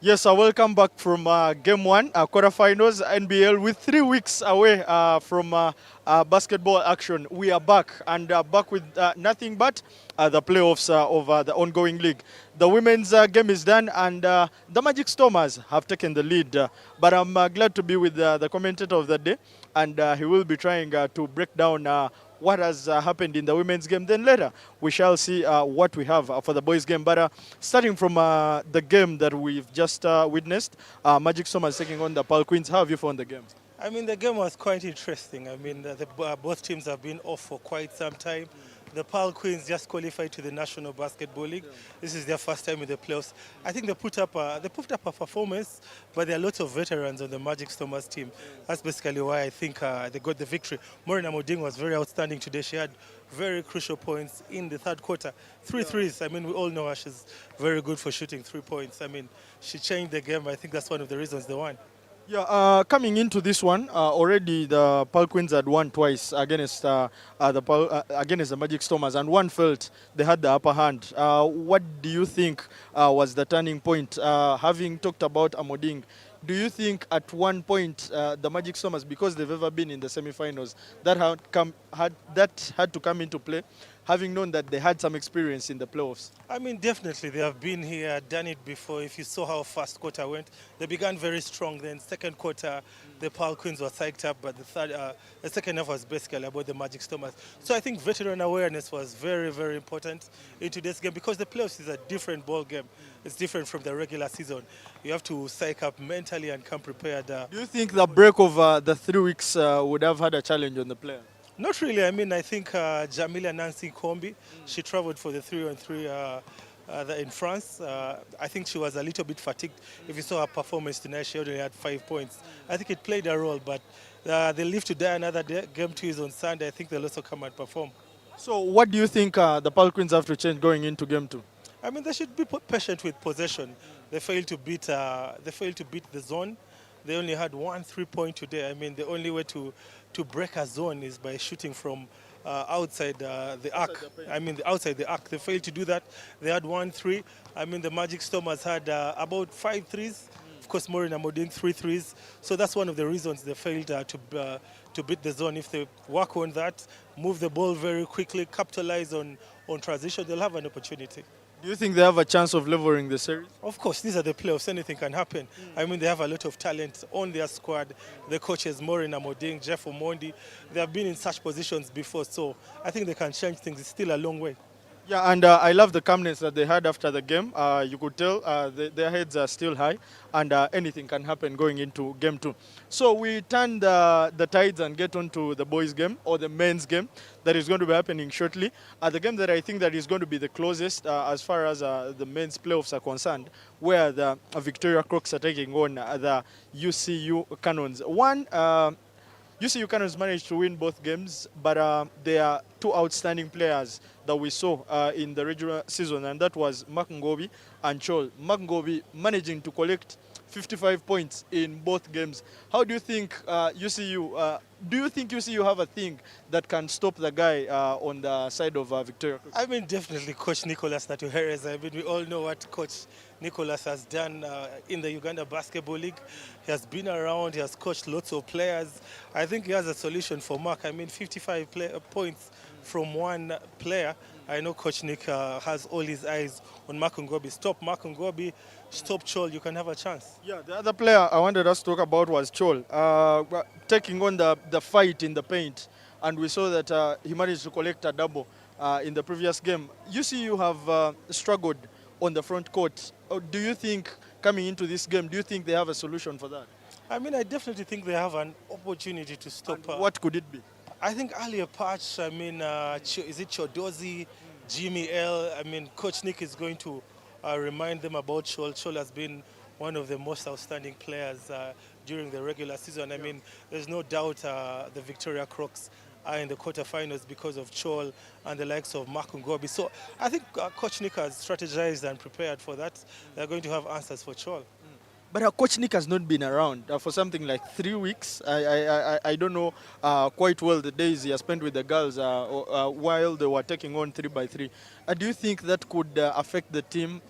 Yes, welcome back from game one, quarterfinals, NBL. With 3 weeks away from basketball action, we are back and back with nothing but the playoffs of the ongoing league. The women's game is done, and the Magic Stormers have taken the lead. But I'm glad to be with the commentator of the day, and he will be trying to break down what has happened in the women's game. Then later, we shall see what we have for the boys' game. But starting from the game that we've just witnessed, Magic Stormers taking on the Pearl Queens. How have you found the game? I mean, the game was quite interesting. I mean, both teams have been off for quite some time. The Pearl Queens just qualified to the National Basketball League. This is their first time in the playoffs. I think they put up a performance, but there are lots of veterans on the Magic Stormers team. That's basically why I think they got the victory. Maureen Amoding was very outstanding today. She had very crucial points in the third quarter. Three threes. I mean, we all know her. She's very good for shooting 3 points. I mean, she changed the game. I think that's one of the reasons they won. Yeah, coming into this one, already the Pearl Queens had won twice against against the Magic Stormers, and one felt they had the upper hand. What do you think was the turning point? Having talked about Amoding, do you think at one point the Magic Stormers, because they've ever been in the semi-finals, that had to come into play, having known that they had some experience in the playoffs? I mean, definitely, they have been here, done it before. If you saw how first quarter went, they began very strong. Then second quarter, the Pearl Queens were psyched up, but the second half was basically about the Magic Stormers. So I think veteran awareness was very, very important in today's game because the playoffs is a different ball game. It's different from the regular season. You have to psych up mentally and come prepared. Do you think the break of the 3 weeks would have had a challenge on the player? Not really. I mean, I think Jamila Nancy Kombi, she traveled for the 3-on-3 in France. I think she was a little bit fatigued. If you saw her performance tonight, she only had 5 points. I think it played a role, but they live to die another day. Game 2 is on Sunday. I think they'll also come and perform. So what do you think the Pearl Queens have to change going into game 2? I mean, they should be patient with possession. They failed to beat. They failed to beat the zone. They only had 1 3-point today. I mean, the only way to break a zone is by shooting from outside the arc. I mean, outside the arc. They failed to do that. They had 1 3. I mean, the Magic Stormers had about 5 threes. Of course, Maureen Amoding 3 threes. So that's one of the reasons they failed to beat the zone. If they work on that, move the ball very quickly, capitalize on transition, they'll have an opportunity. Do you think they have a chance of leveling the series? Of course, these are the playoffs. Anything can happen. I mean, they have a lot of talent on their squad. The coaches, Maureen Amoding, Jeff Omondi, they have been in such positions before, so I think they can change things. It's still a long way. Yeah, and I love the calmness that they had after the game. You could tell their heads are still high, and anything can happen going into game 2. So we turn the tides and get on to the boys' game, or the men's game, that is going to be happening shortly. The game that I think that is going to be the closest as far as the men's playoffs are concerned, where the Victoria Crocs are taking on the UCU Canons. UCU Canons managed to win both games, but there are two outstanding players that we saw in the regular season, and that was Makungobi and Chol. Makungobi managing to collect 55 points in both games. How do you think UCU have a thing that can stop the guy on the side of Victoria? I mean, definitely Coach Nicolas Natuheres. I mean, we all know what Coach Nicolas has done in the Uganda Basketball League. He has been around, he has coached lots of players. I think he has a solution for Mark. I mean, 55 points from one player. I know Coach Nick has all his eyes on Makungobi. Stop Makungobi, stop Chol, you can have a chance. Yeah, the other player I wanted us to talk about was Chol, taking on the fight in the paint, and we saw that he managed to collect a double in the previous game. You have struggled on the front court. Do you think, coming into this game, do you think they have a solution for that? I mean, I definitely think they have an opportunity to stop. What could it be? I think earlier patch, I mean, is it Chodozi, Jimmy L? I mean, Coach Nick is going to remind them about Chol. Chol has been one of the most outstanding players during the regular season. I mean, there's no doubt the Victoria Crocs are in the quarterfinals because of Chol and the likes of Makungobi. So I think Coach Nick has strategized and prepared for that. They're going to have answers for Chol. But Coach Nick has not been around for something like 3 weeks. I don't know quite well the days he has spent with the girls while they were taking on 3 by 3. Do you think that could affect the team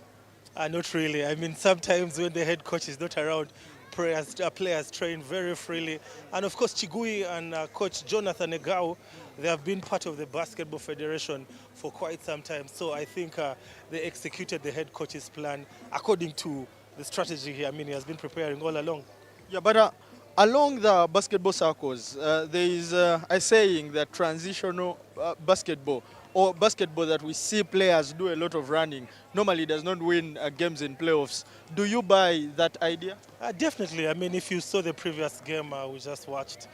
Not really. I mean, sometimes when the head coach is not around, players train very freely. And of course, Chigui and coach Jonathan Egao, they have been part of the Basketball Federation for quite some time. So I think they executed the head coach's plan according to the strategy here. I mean, he has been preparing all along. Yeah, but along the basketball circles, there is a saying that transitional basketball or basketball that we see players do a lot of running normally does not win games in playoffs. Do you buy that idea? Definitely. I mean, if you saw the previous game we just watched,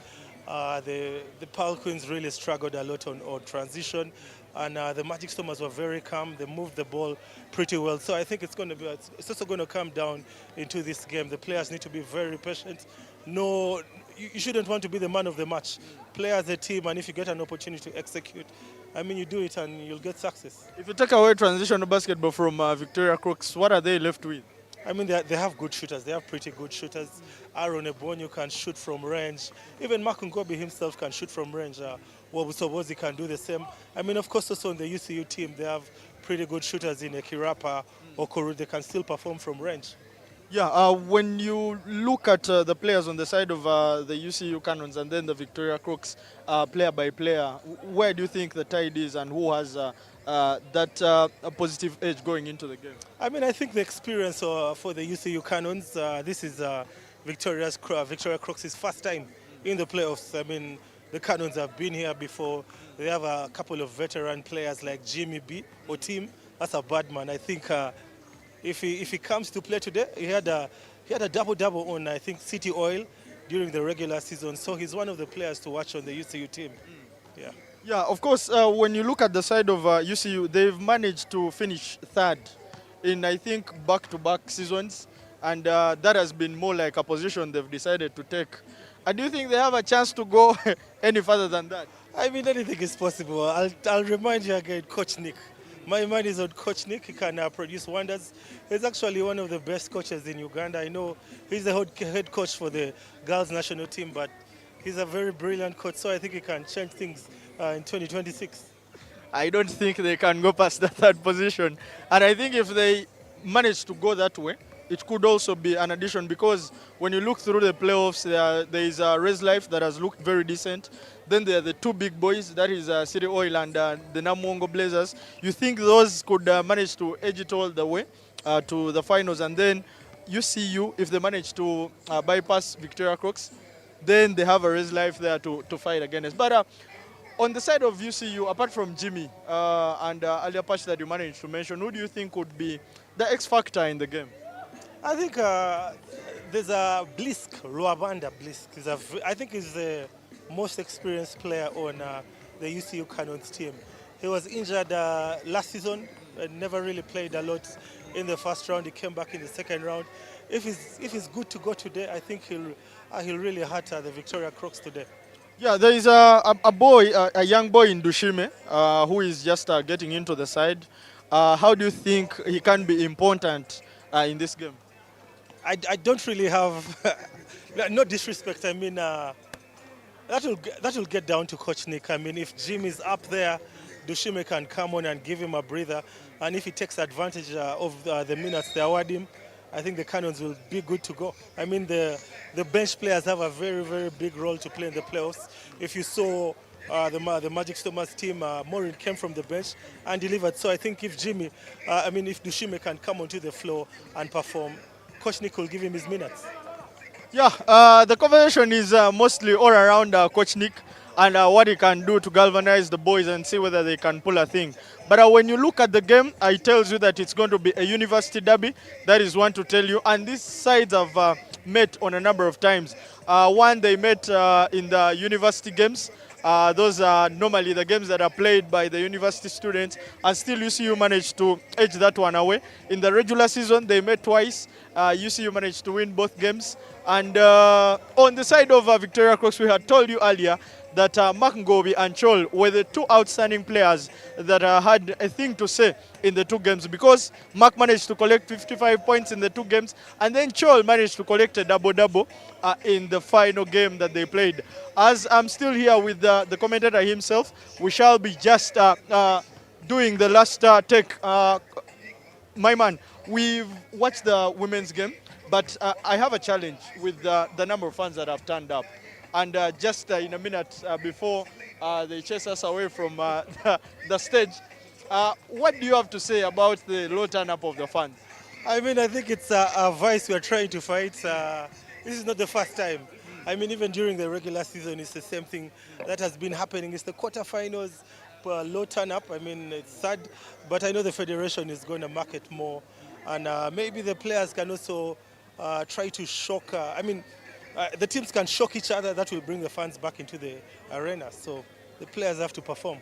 the Pearl Queens really struggled a lot on transition, and the Magic Stormers were very calm. They moved the ball pretty well. So I think it's going to be it's also going to come down into this game. The players need to be very patient. No, you shouldn't want to be the man of the match. Play as a team, and if you get an opportunity to execute, I mean, you do it and you'll get success. If you take away transitional basketball from Victoria Crocs, what are they left with? I mean, they have good shooters. They have pretty good shooters. Aaron Ebonyo can shoot from range. Even Mark Ngobi himself can shoot from range. Wabusobozi can do the same. I mean, of course, also on the UCU team, they have pretty good shooters in Ekirapa or Koru. They can still perform from range. Yeah, when you look at the players on the side of the UCU Canons and then the Victoria Crocs, player by player, where do you think the tide is and who has that a positive edge going into the game? I mean, I think the experience for the UCU Canons, this is Victoria Crocs' first time in the playoffs. I mean, the Canons have been here before. They have a couple of veteran players like Jimmy B or Tim. That's a bad man. I think if he comes to play today, he had a double on I think City Oil during the regular season. So he's one of the players to watch on the UCU team. Yeah. Yeah, of course, when you look at the side of UCU, they've managed to finish third in, I think, back-to-back seasons. And that has been more like a position they've decided to take. And do you think they have a chance to go any further than that? I mean, anything is possible. I'll remind you again, Coach Nick. My mind is on Coach Nick. He can produce wonders. He's actually one of the best coaches in Uganda. I know he's the head coach for the girls national team, but he's a very brilliant coach, so I think he can change things in 2026. I don't think they can go past the third position. And I think if they manage to go that way, it could also be an addition because when you look through the playoffs, there is a Res Life that has looked very decent. Then there are the two big boys, that is City Oil and the Namuongo Blazers. You think those could manage to edge it all the way to the finals? And then UCU, if they manage to bypass Victoria Crocs, then they have a Res Life there to fight against. But on the side of UCU, apart from Jimmy and earlier patch that you managed to mention, who do you think would be the X factor in the game? I think there's a Blisk, Luabanda Blisk. I think he's the most experienced player on the UCU Canons team. He was injured last season and never really played a lot in the first round. He came back in the second round. If he's good to go today, I think he'll really hurt the Victoria Crocs today. Yeah, there is a young boy in Dushime who is just getting into the side. How do you think he can be important in this game? I don't really have, no disrespect. I mean, that will get down to Coach Nick. I mean, if Jim is up there, Dushime can come on and give him a breather. And if he takes advantage of the minutes they award him, I think the Canons will be good to go. I mean, the bench players have a very, very big role to play in the playoffs. If you saw the Magic Stormers team, Maureen came from the bench and delivered. So I think if if Dushime can come onto the floor and perform, Coach Nick will give him his minutes. Yeah, the conversation is mostly all around Coach Nick and what he can do to galvanize the boys and see whether they can pull a thing. But when you look at the game, it tells you that it's going to be a university derby. That is one to tell you. And these sides have met on a number of times. One, they met in the university games. Those are normally the games that are played by the university students, and still UCU managed to edge that one away. In the regular season, they met twice. UCU managed to win both games. And on the side of Victoria Crocs, we had told you earlier that Mark Ngobi and Chol were the two outstanding players that had a thing to say in the two games, because Mark managed to collect 55 points in the two games, and then Chol managed to collect a double-double in the final game that they played. As I'm still here with the commentator himself, we shall be just doing the last take. My man, we've watched the women's game, but I have a challenge with the number of fans that have turned up. And just in a minute before they chase us away from the stage, what do you have to say about the low turn up of the fans? I mean, I think it's a vice we're trying to fight. This is not the first time. I mean, even during the regular season, it's the same thing that has been happening. It's the quarterfinals, low turn up. I mean, it's sad, but I know the federation is going to market more. And maybe the players can also try to shock. The teams can shock each other. That will bring the fans back into the arena. So the players have to perform.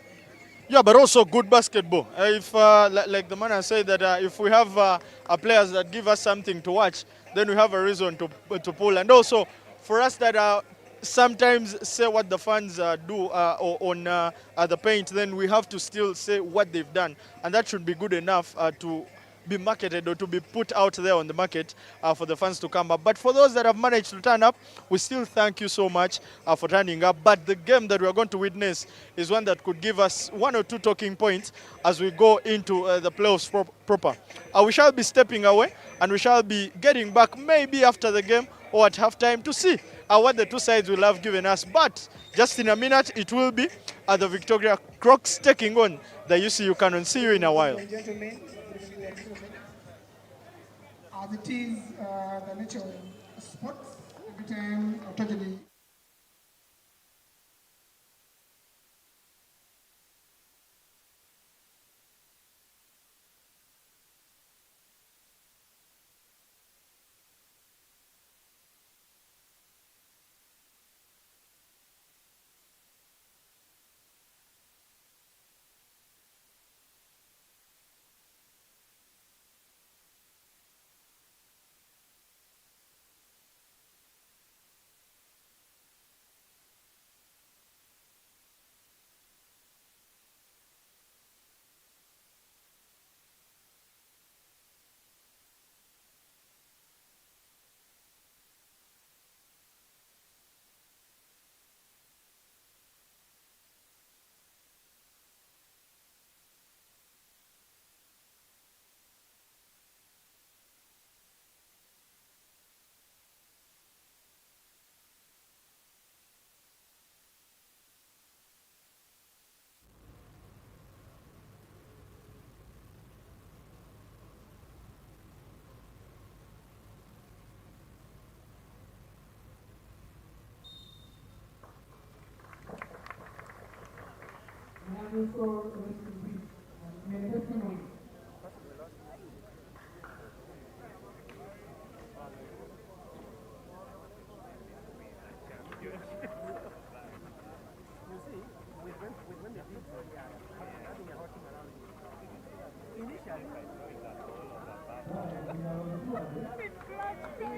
Yeah, but also good basketball. If, like the man has said, that if we have players that give us something to watch, then we have a reason to pull. And also, for us that sometimes say what the fans do on the paint, then we have to still say what they've done. And that should be good enough to be marketed or to be put out there on the market for the fans to come up. But for those that have managed to turn up, we still thank you so much for turning up. But the game that we are going to witness is one that could give us one or two talking points as we go into the playoffs proper. We shall be stepping away and we shall be getting back maybe after the game or at halftime to see what the two sides will have given us. But just in a minute, it will be the Victoria Crocs taking on the UCU Canons. See you in a while. As it is the nature of sports, every time tragedy.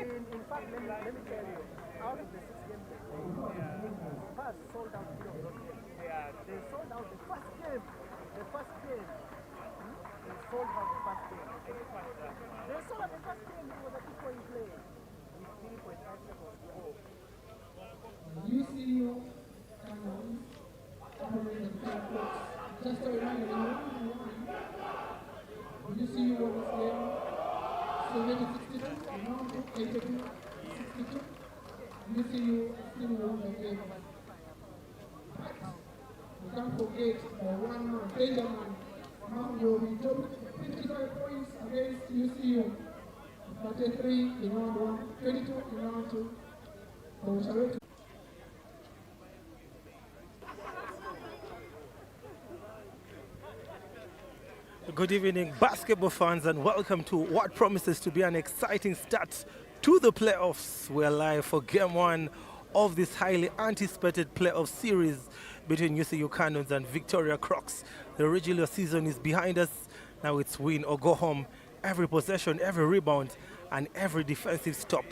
In fact, let me tell you, out of the 6 games they played, first sold out. They sold out the first game. The first game. They sold out the first game. They sold out the first game. It was a 2-point play. With 3.5 seconds to go. UCU Canons operating the Crocs. Just a reminder, UCU won this game 70-62, now 82-62. UCU still won the game. But we can't forget one man, danger man. Mango, he dropped 55 points against UCU. 33 in round 1, 22 in round 2. So we shall wait. Good evening, basketball fans, and welcome to what promises to be an exciting start to the playoffs. We're live for Game 1 of this highly anticipated playoff series between UCU Canons and Victoria Crocs. The regular season is behind us. Now it's win or go home. Every possession, every rebound, and every defensive stop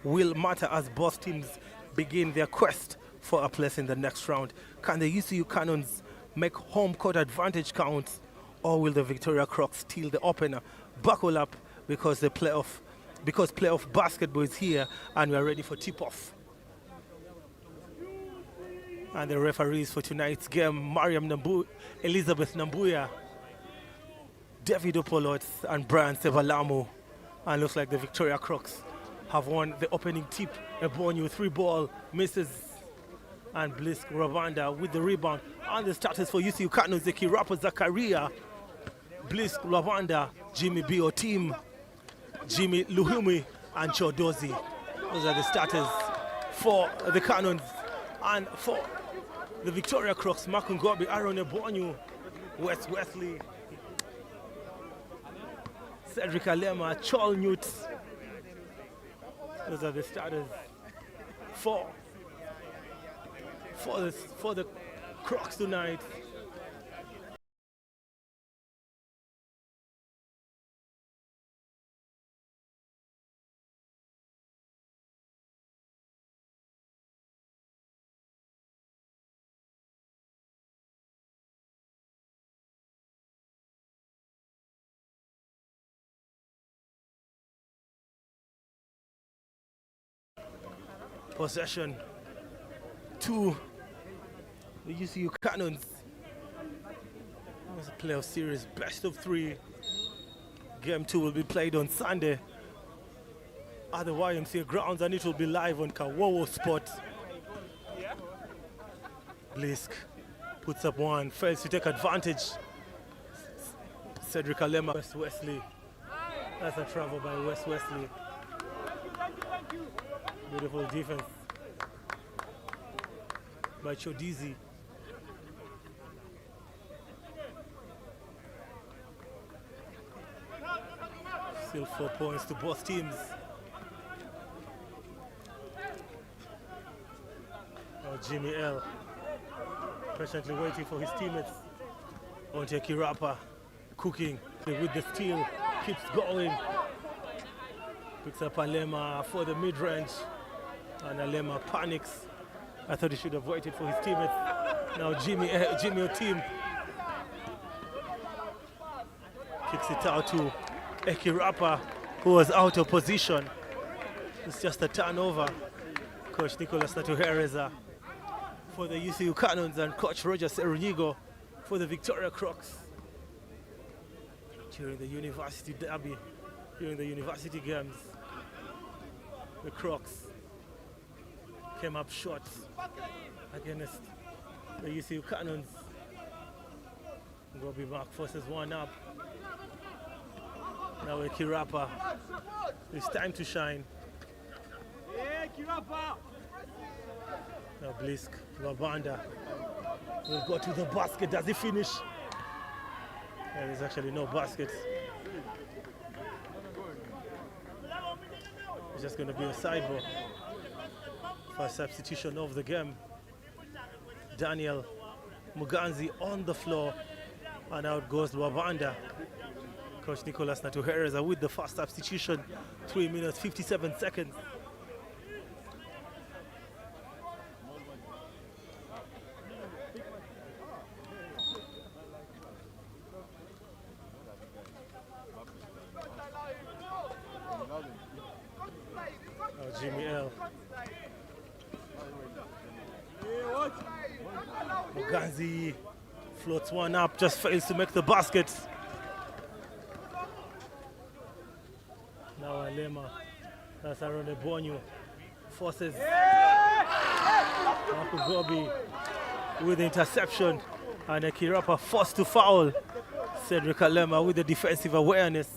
will matter as both teams begin their quest for a place in the next round. Can the UCU Canons make home court advantage count? Or will the Victoria Crocs steal the opener? Buckle up because playoff basketball is here and we are ready for tip-off. And the referees for tonight's game, Elizabeth Nambuya, David Opolot, and Brian Sevalamu. And looks like the Victoria Crocs have won the opening tip. Ebonyi 3-ball misses. And Blisk Rwanda with the rebound. And the starters for UCU Canons, Zeki Rapper Zakaria, Blisk Rwanda, Jimmy B. Team, Jimmy Luhumi, and Chodozi. Those are the starters for the Canons. And for the Victoria Crocs, Makungobi, Aaron Ebonyi, Wes Wesley, Cedric Alema, Chol Newt. Those are the starters for the Crocs tonight. Possession to the UCU Canons. It was a playoff series, best of 3. Game 2 will be played on Sunday at the YMCA grounds, and it will be live on Kawowo Sport. Blisk puts up one, fails to take advantage. Cedric Alema, Wes Wesley. That's a travel by Wes Wesley. Beautiful defense by Chodizi. Still 4 points to both teams. Now Jimmy L patiently waiting for his teammates. Onte Kirapa cooking with the steal, keeps going. Picks up Alema for the mid-range, and Alema panics. I thought he should have waited for his teammates. Now Jimmy Otim kicks it out to Ekirapa, who was out of position. It's just a turnover. Coach Nicolas Natuhereza for the UCU Canons and Coach Roger Serunigo for the Victoria Crocs. During the university derby, during the university games, the Crocs came up short against the UCU Canons. Gobi Mark forces one up. Now Kirapa, it's time to shine. Now Blisk Rwanda will go to the basket. Does he finish? There is actually no basket. It's just going to be a sideball for substitution of the game. Daniel Muganzi on the floor, and out goes Rwanda. Coach Nicolas Natuhereza with the first substitution, 3 minutes 57 seconds. Jimmy L. Muganzi floats one up, just fails to make the basket. Now Alema, that's Aaron Ebonyi, forces Makugobi with the interception, and Kirapa forced to foul. Cedric Alema with the defensive awareness.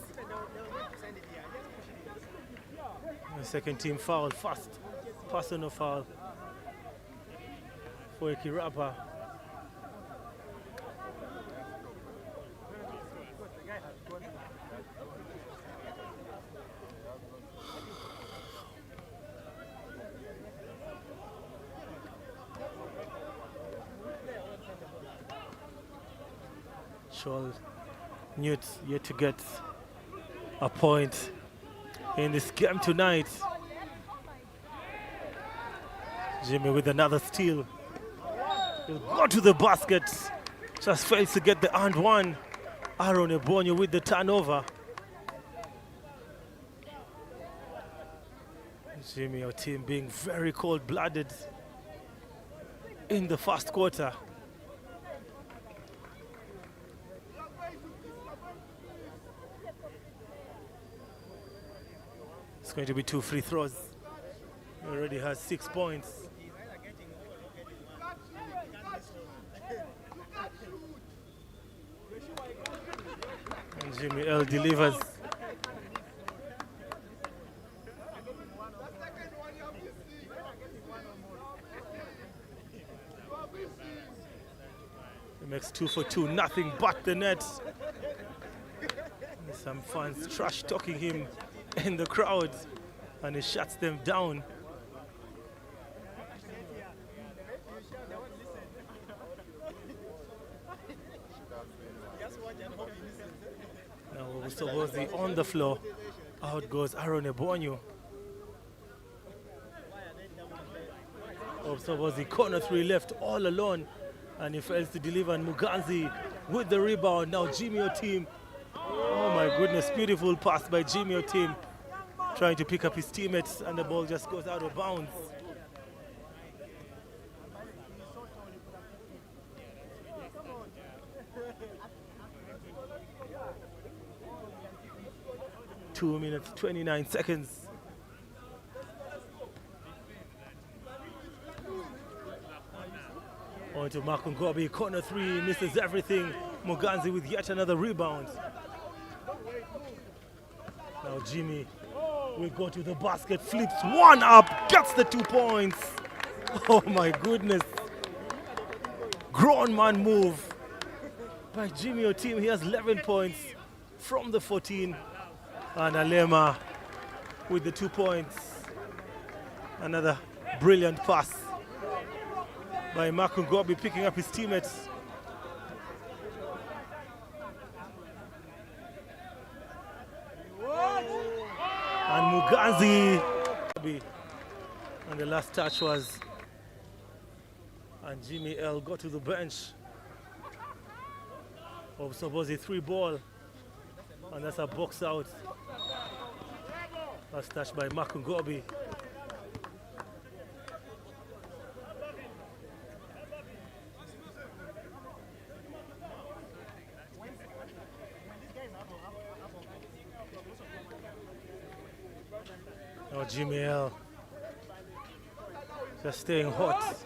The second team foul, first personal foul for Kirapa. Scholl Newt yet to get a point in this game tonight. Jimmy with another steal. He'll go to the basket. Just fails to get the and one. Aaron Ebonyi with the turnover. Jimmy, our team being very cold-blooded in the first quarter. going to be 2 free throws. He already has 6 points. And Jimmy L delivers. He makes 2 for 2, nothing but the net. And some fans trash talking him in the crowd, and he shuts them down. Now Obusobozi on the floor. Out goes Aaron Ebonyo. Obusobozi corner 3 left all alone, and he fails to deliver. And Muganzi with the rebound. Now Jimmy Otim. Oh my goodness, beautiful pass by Jimmy Otim, trying to pick up his teammates, and the ball just goes out of bounds. Two minutes, 29 seconds. On to Makungobi, corner 3, misses everything. Muganzi with yet another rebound. Now Jimmy will go to the basket, flips one up, gets the 2 points. Oh my goodness. Grown man move by Jimmy Otim. He has 11 points from the 14. And Alema with the 2 points. Another brilliant pass by Makungobi, picking up his teammates. And Muganzi. And the last touch was. And Jimmy L got to the bench. Obusobozi 3 ball. And that's a box out. Last touch by Makungobi. Now Jimmy L just staying hot.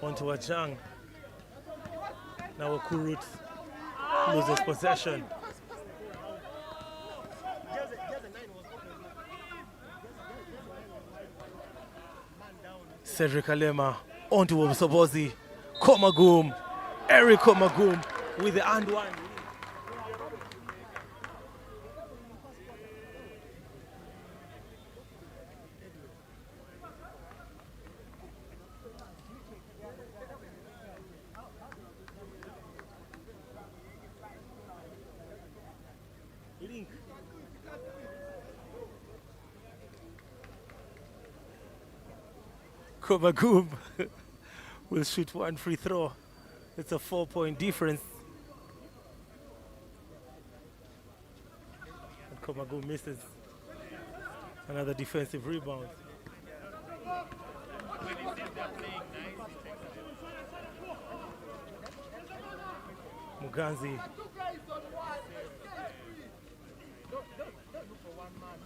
Onto Ajang. Now Okurut loses possession. Cedric Alema onto Obusobozi. Komagum, Eric Komagum with the and one. Link. Komagum will shoot 1 free throw. It's a 4-point difference. And Komagum misses. Another defensive rebound. Muganzi.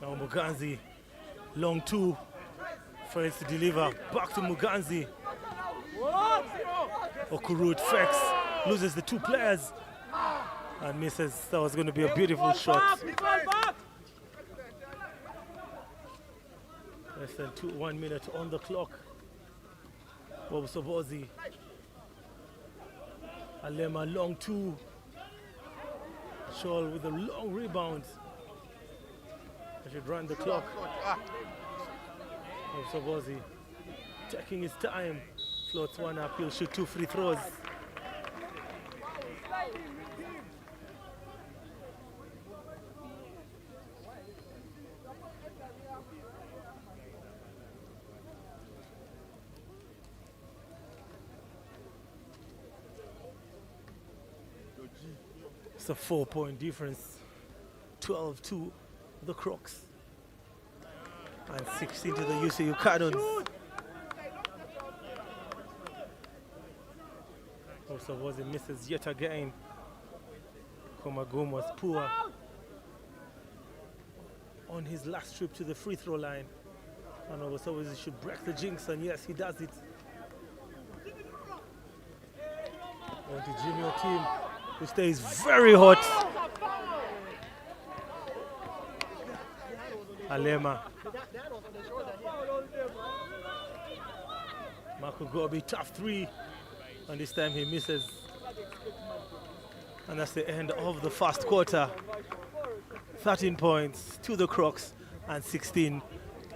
Now Muganzi, long 2. Fails to deliver. Back to Muganzi. Okurut fakes, loses the 2 players, and misses. That was going to be a beautiful shot. Less than 1 minute on the clock. Obusobozi. Alema, long 2. Scholl with a long rebound. I should run the clock. Obusobozi taking his time. Floats one up, he'll shoot 2 free throws. It's a 4-point difference. 12 to the Crocs. And 16 to the UCU Canons. Obusobozi misses yet again. Komagum was poor on his last trip to the free throw line. And almost always he should break the jinx, and yes, he does it. On the junior team, who stays very hot. Alema. Marco Gobi, tough three. And this time he misses. And that's the end of the first quarter. 13 points to the Crocs and 16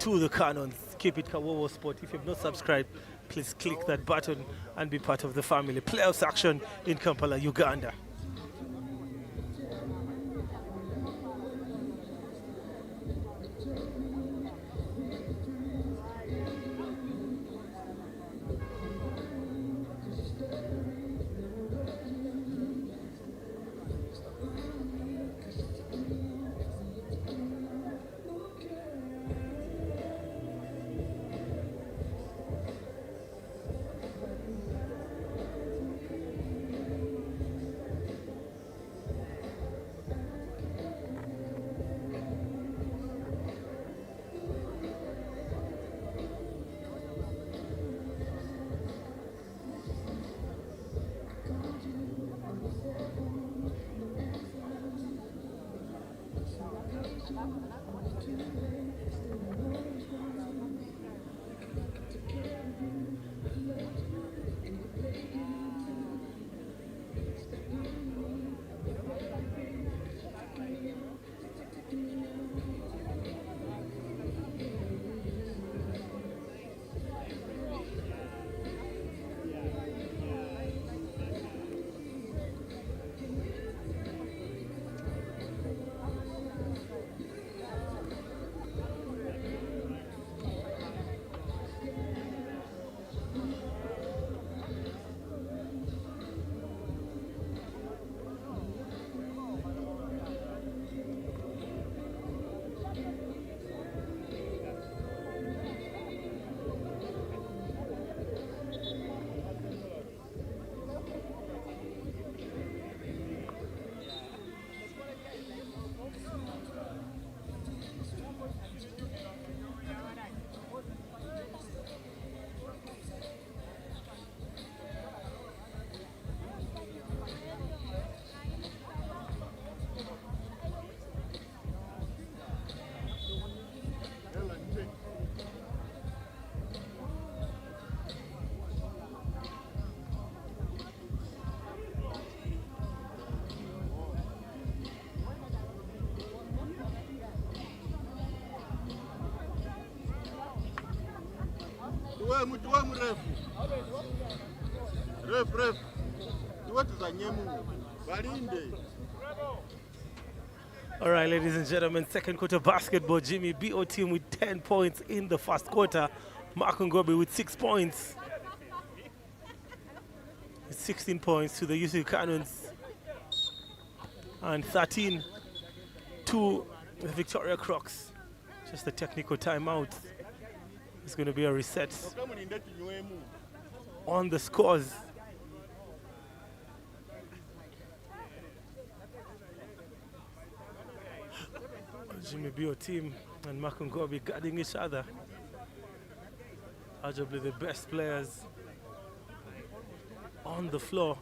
to the Canons. Keep it Kawowo Sport. If you've not subscribed, please click that button and be part of the family. Playoffs action in Kampala, Uganda. All right, ladies and gentlemen, second quarter basketball. Jimmy BO team with 10 points in the first quarter. Mark Ngobi with 6 points. 16 points to the UCU Canons. And 13 to the Victoria Crocs. Just a technical timeout. It's going to be a reset on the scores. Jimmy BO team and Makungobi guarding each other. Arguably the best players on the floor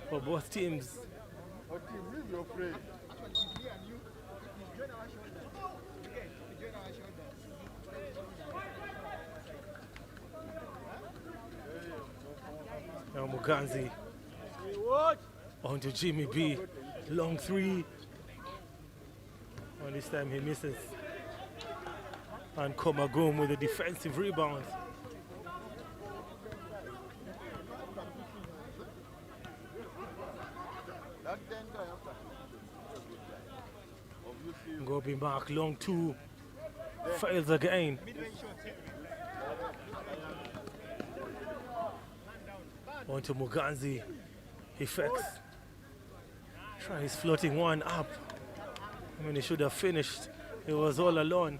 for both teams. Now Muganzi on to Jimmy B. Long three. And this time he misses. And Komagum with a defensive rebound. Gobi Mark, long two. Fails again. On to Muganzi. He fakes. Tries floating one up. I mean, he should have finished. He was all alone.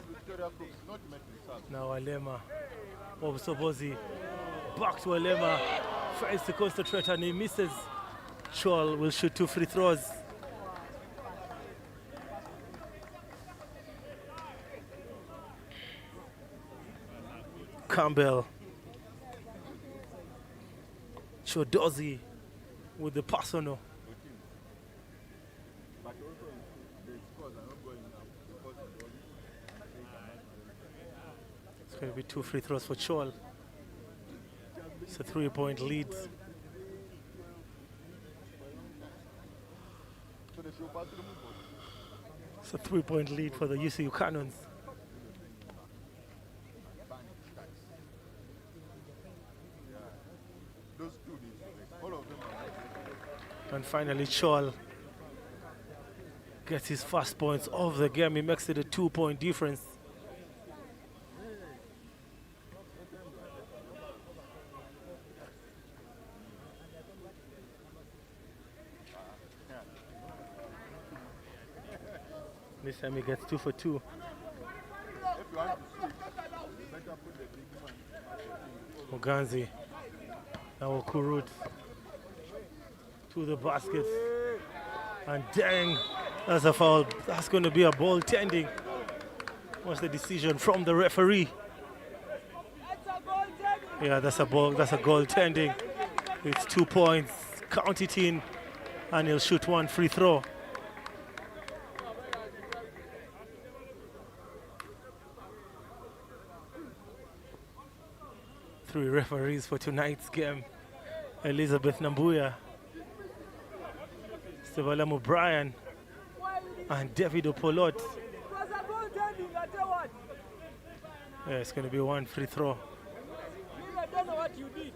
Now Alema. Obsobozi. Back to Alema. Tries to concentrate and he misses. Chol will shoot 2 free throws. Campbell. Chodozi with the personal. It's going to be 2 free throws for Chol. It's a 3-point lead. It's a 3-point lead for the UCU Canons. And finally, Chol gets his first points of the game. He makes it a 2-point difference. This time he gets 2 for 2. Muganzi. Now Kurut to the basket. And dang, that's a foul. That's going to be a ball tending. What's the decision from the referee? Yeah, that's a ball. That's a goal tending. It's 2 points. Count it in, and he'll shoot 1 free throw. Three referees for tonight's game: Elizabeth Nambuya, Stevala O'Brien, and David Opolot. Yeah, it's going to be 1 free throw. I don't know what you did.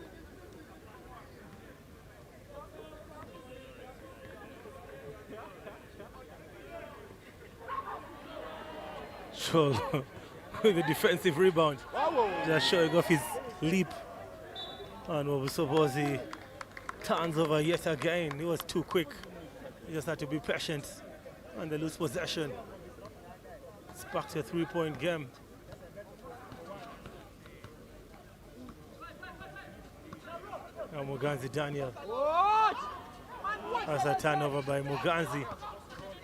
Chol with the defensive rebound. Just showing off his leap. And what was supposed he turns over yet again. He was too quick. He just had to be patient. And they lose possession. It's back to a 3-point game. Now Muganzi Daniel. That's a turnover by Muganzi.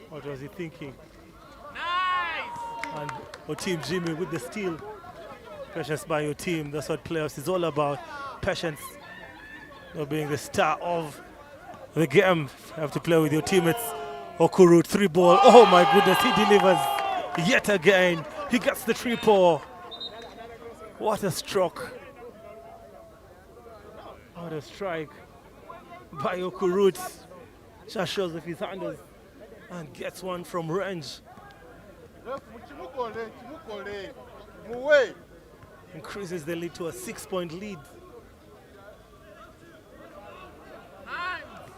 What was he thinking? And our team Jimmy with the steal. Patience by your team. That's what playoffs is all about. Patience. Not being the star of the game. You have to play with your teammates. Okuru 3-ball. Oh my goodness, he delivers yet again. He gets the triple. What a stroke. What a strike by Okurut. Just shows off his handles and gets one from range. Increases the lead to a 6-point lead.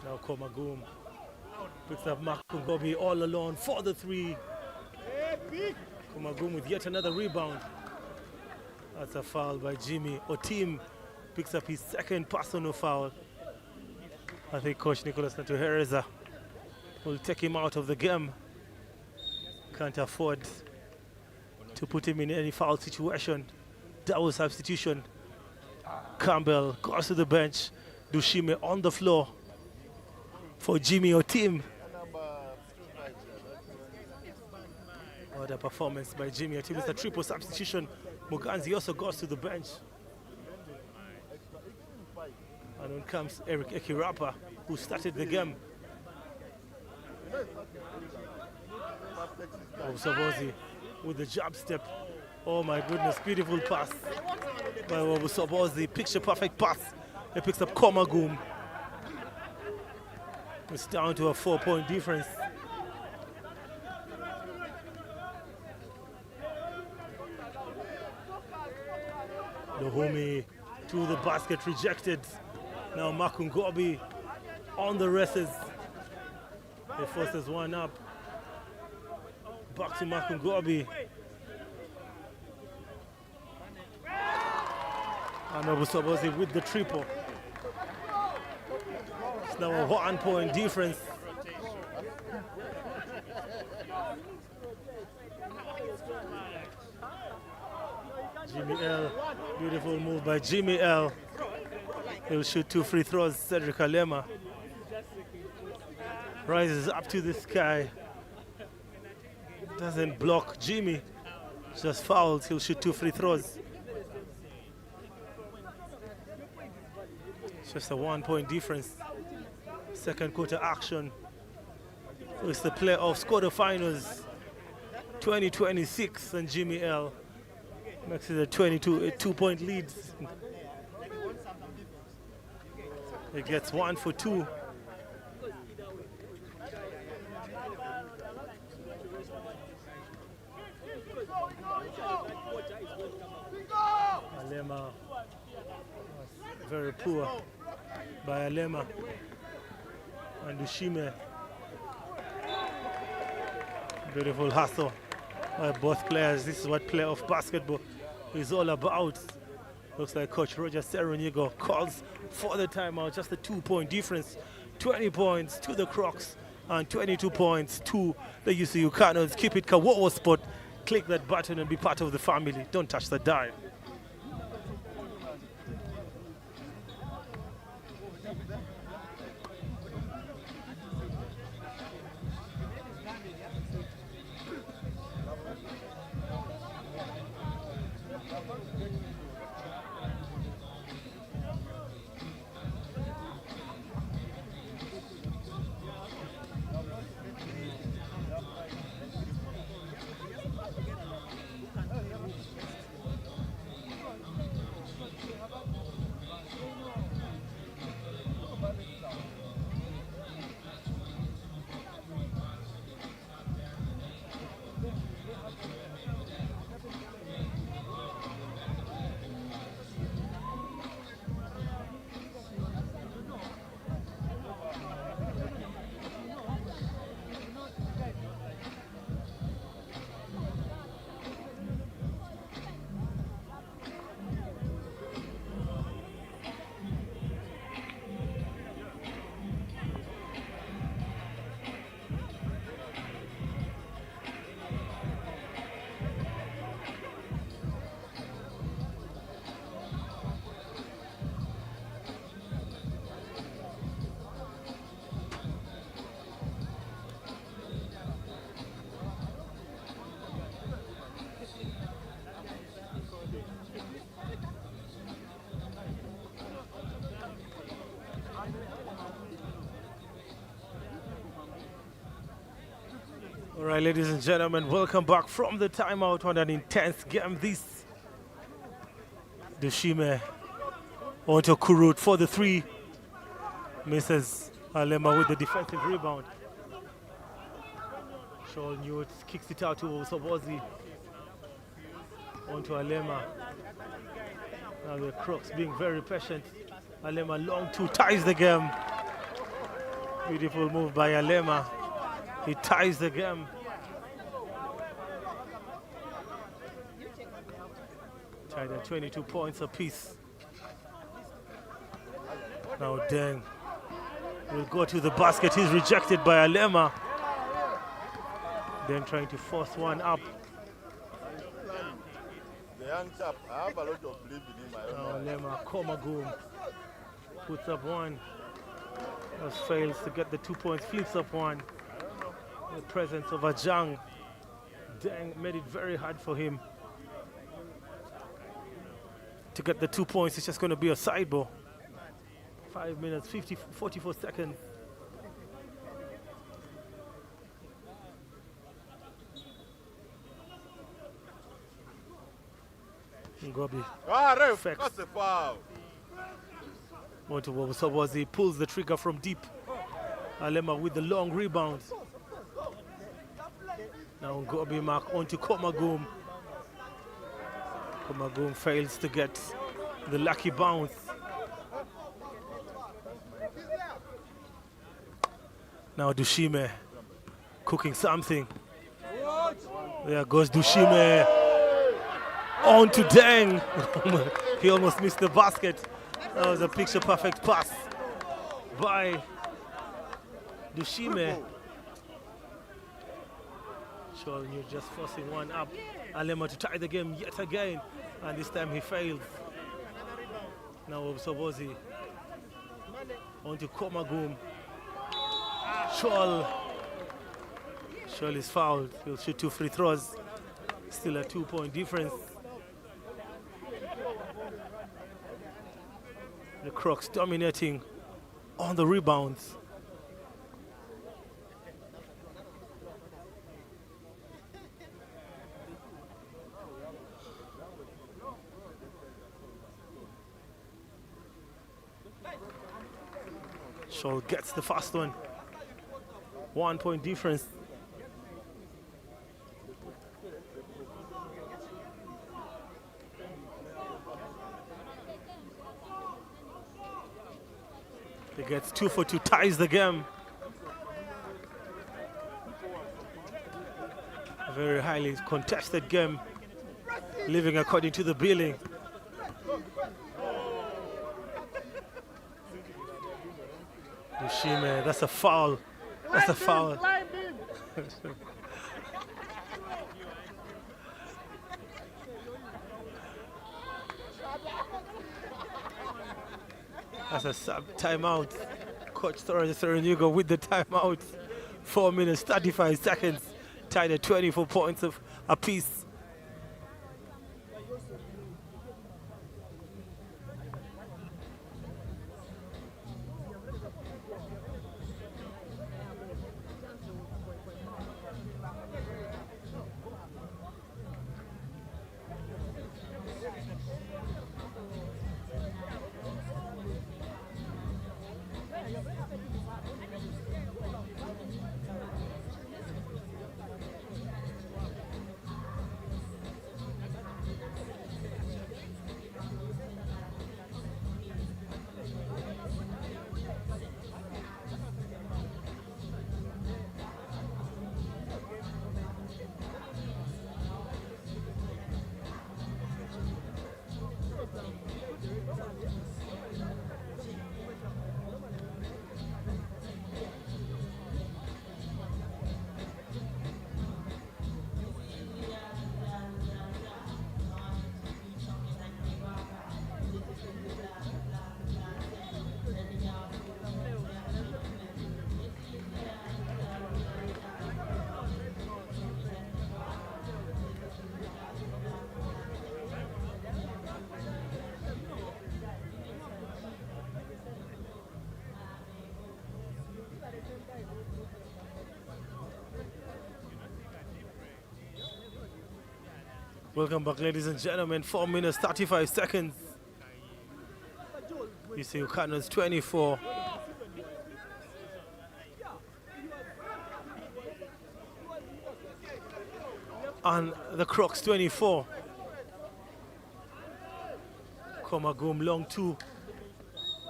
Now Komagum picks up Makungobi all alone for the 3. Komagum with yet another rebound. That's a foul by Jimmy. Otim picks up his 2nd personal foul. I think Coach Nicholas Natuhereza will take him out of the game. Can't afford to put him in any foul situation. Double substitution. Campbell goes to the bench. Dushime on the floor for Jimmy Otim. What a performance by Jimmy Otim. It's a triple substitution. Muganzi also goes to the bench. And on comes Eric Ekirapa, who started the game. Obusobozi with the jab step. Oh my goodness, beautiful pass by Obusobozi. Picture perfect pass. He picks up Komagum. It's down to a 4-point difference. Lohumi to the basket, rejected. Now Makungobi on the races. He forces one up. Back to Makungobi. And Obusobozi with the triple. It's now a 1-point difference. Jimmy L. Beautiful move by Jimmy L. He'll shoot 2 free throws. Cedric Alema rises up to the sky. Doesn't block Jimmy. Just fouls. He'll shoot 2 free throws. Just a 1 point difference. Second quarter action. So it's the playoffs quarterfinals 2026, and Jimmy L makes it a 2-point lead. He gets 1 for 2. Alema was very poor by Alema and Dushime. Beautiful hustle by both players. This is what playoff basketball is all about. Looks like Coach Roger Seronigo calls for the timeout. Just a 2-point difference. 20 points to the Crocs and 22 points to the UCU Canons. Keep it Kawowo spot. Click that button and be part of the family. Don't touch the dial. All right, ladies and gentlemen, welcome back from the timeout on an intense game. This Dushime onto Kurut for the 3. Misses Alema with the defensive rebound. Shawl Newt kicks it out to Sobozi. Onto Alema. Now the Crocs being very patient. Alema long 2 ties the game. Beautiful move by Alema. He ties the game. Tied at 22 points apiece. Now Deng will go to the basket. He's rejected by Alema. Deng trying to force one up. The young chap, I have a lot of belief in him. Now Alema, Komagum puts up one. As fails to get the 2 points, flips up one. The presence of Ajang. Deng made it very hard for him to get the 2 points. It's just going to be a side ball. 5 minutes, 44 seconds. Ngobi. Ref, Facts. that's a foul. Onto Sobozi, pulls the trigger from deep. Alema with the long rebound. Now Ngobi mark onto Komagum. Komagum fails to get the lucky bounce. Now Dushime cooking something. There goes Dushime. On to Deng. He almost missed the basket. That was a picture perfect pass by Dushime. Sure, you're just forcing one up. Alema to tie the game yet again, and this time he fails. Now Sobozi onto Komagum. Scholl is fouled. He'll shoot 2 free throws. Still a 2 point difference. The Crocs dominating on the rebounds. Scholl gets the first one. 1 point difference. He gets 2 for 2, ties the game. A very highly contested game, living according to the billing. Dushime, that's a foul. That's a foul. That's a sub timeout. Coach Thornyugo with the timeout. 4 minutes, 35 seconds. Tied at 24 points of apiece. Welcome back, ladies and gentlemen. 4 minutes, 35 seconds. UCU Canons 24. And the Crocs 24. Komagum long 2.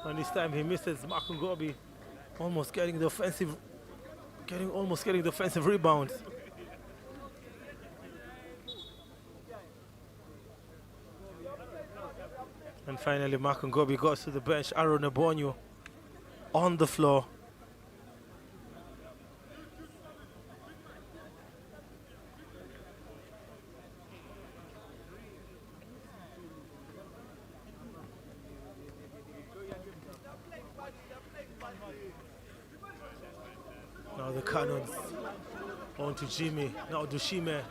And this time he misses Makungobi, almost getting the offensive rebound. And finally, Makungobi goes to the bench. Aaron Ebonyo on the floor. Now the Canons on to Jimmy. Now Dushime.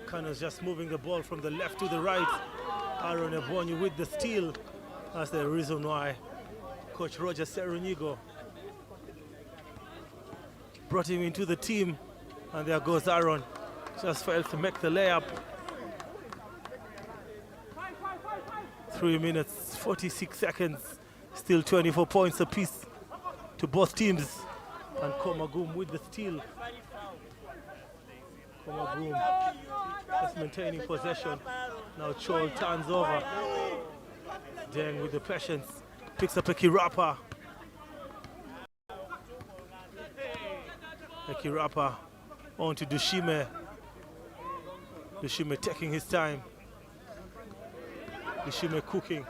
Canons just moving the ball from the left to the right. Aaron Ebonyi with the steal. That's the reason why Coach Roger Serunigo brought him into the team. And there goes Aaron. Just failed to make the layup. 3 minutes, 46 seconds. Still 24 points apiece to both teams. And Komagum with the steal. Komagum just maintaining possession. Now Chol turns over. Deng with the patience. Picks up a Kirapa. Kirapa on to Dushime. Dushime taking his time. Dushime cooking.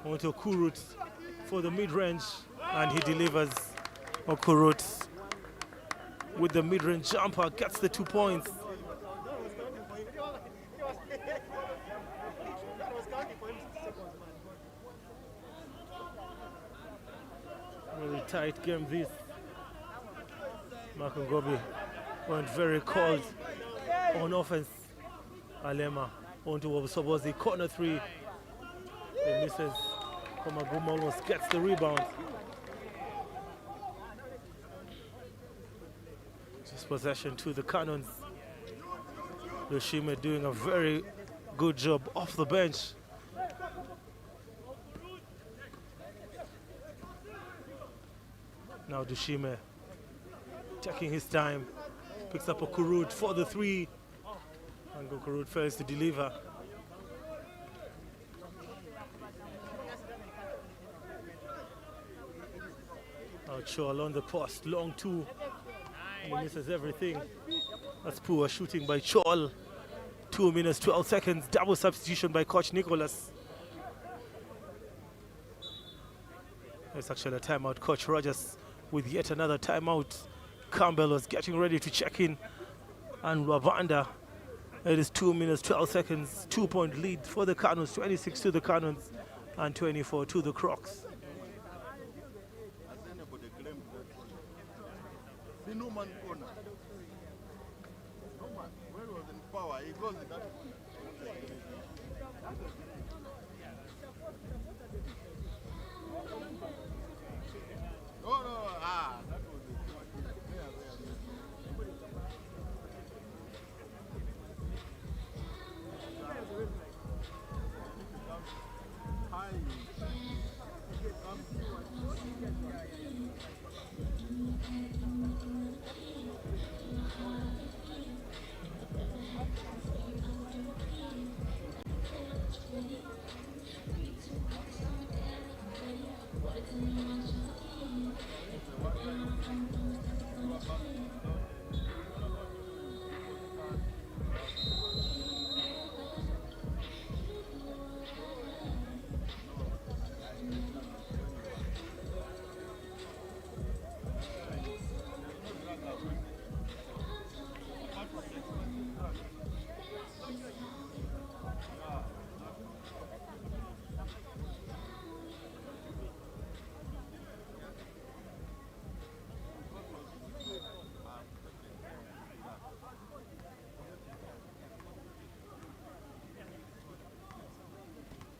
On to Kurut for the mid-range. And he delivers. Kurut with the mid-range jumper gets the 2 points. Very tight game this. Makungobi went very cold on offense. Alema onto Obusobozi, corner 3. He misses. Komaguma almost gets the rebound. Just possession to the Canons. Yoshime doing a very good job off the bench. Now Dushime taking his time, picks up a Kurut for the three, and Kurut fails to deliver. Now Chol on the post, long two, and he misses everything. That's poor shooting by Chol. 2 minutes, 12 seconds, double substitution by Coach Nicholas. It's actually a timeout. Coach Rogers with yet another timeout. Campbell was getting ready to check in. And Rwanda, it is 2 minutes, 12 seconds, 2-point lead for the Canons, 26 to the Canons and 24 to the Crocs. See no man corner. No man. Where was in power? He goes in that. No. That was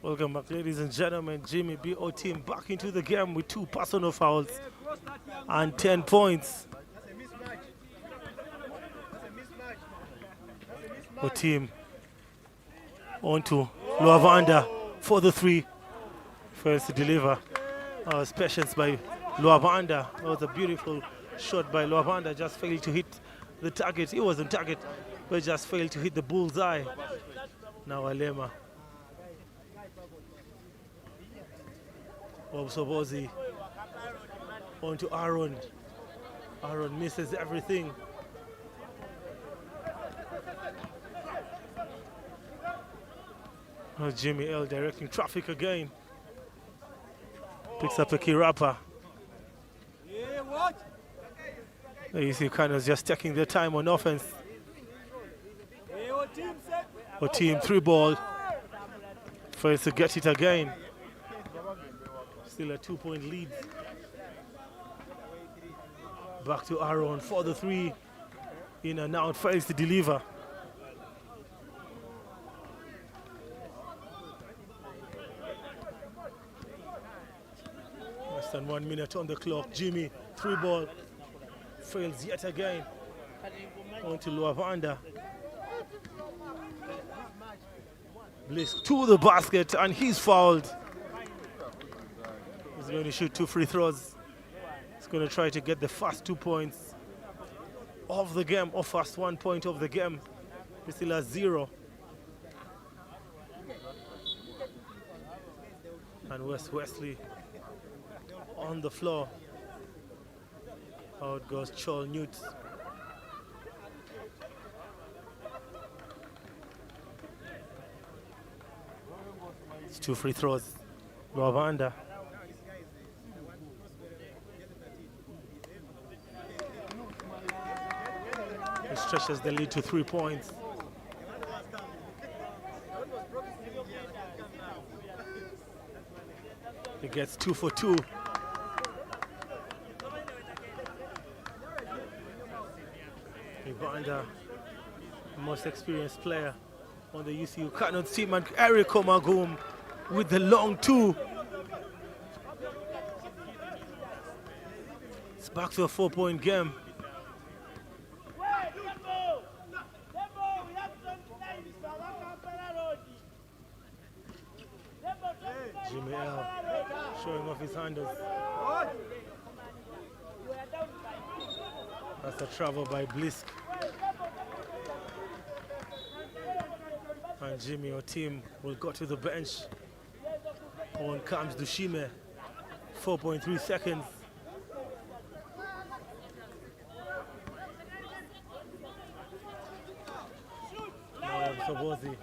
Welcome back, ladies and gentlemen. Jimmy BO team back into the game with 2 personal fouls and 10 points. O team on to Luavanda for the 3. First to deliver. Patience by Luavanda. That was a beautiful shot by Luavanda. Just failed to hit the target. It was on target, but just failed to hit the bullseye. Now Alema. Obsobozi on to Aaron. Aaron misses everything. Jimmy L directing traffic again. Picks up a Kirapa. There you see Canons just taking their time on offense. O team 3 ball. Fails to get it again. Still a 2-point lead. Back to Aaron for the 3. In and out, fails to deliver. Less than 1 minute on the clock. Jimmy, 3 ball. Fails yet again. On to Luavanda. Bliss to the basket and he's fouled. He's going to shoot 2 free throws. He's going to try to get the first 2 points of the game, or first 1 point of the game. He's still at 0. And Wesley on the floor. Out goes Chol Newt. It's 2 free throws. Rwanda. It stretches the lead to 3 points. He gets 2 for 2. Rwanda, the most experienced player on the UCU Canons team, and Eric Omagum with the long two. It's back to a 4-point game. Jimmy L showing off his handles. That's a travel by Blisk. And Jimmy, your team, will go to the bench. On comes Dushime. 4.3 seconds. Now Sobozi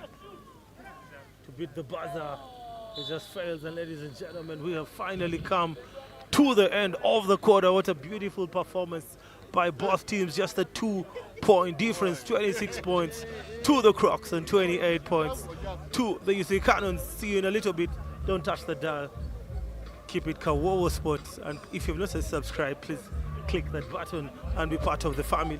to beat the buzzer. It just fails, and ladies and gentlemen, we have finally come to the end of the quarter. What a beautiful performance by both teams. Just a 2-point difference, 26 points to the Crocs and 28 points to the UCU Canons. See you in a little bit. Don't touch the dial. Keep it Kawowo Sports. And if you've not subscribed, please click that button and be part of the family.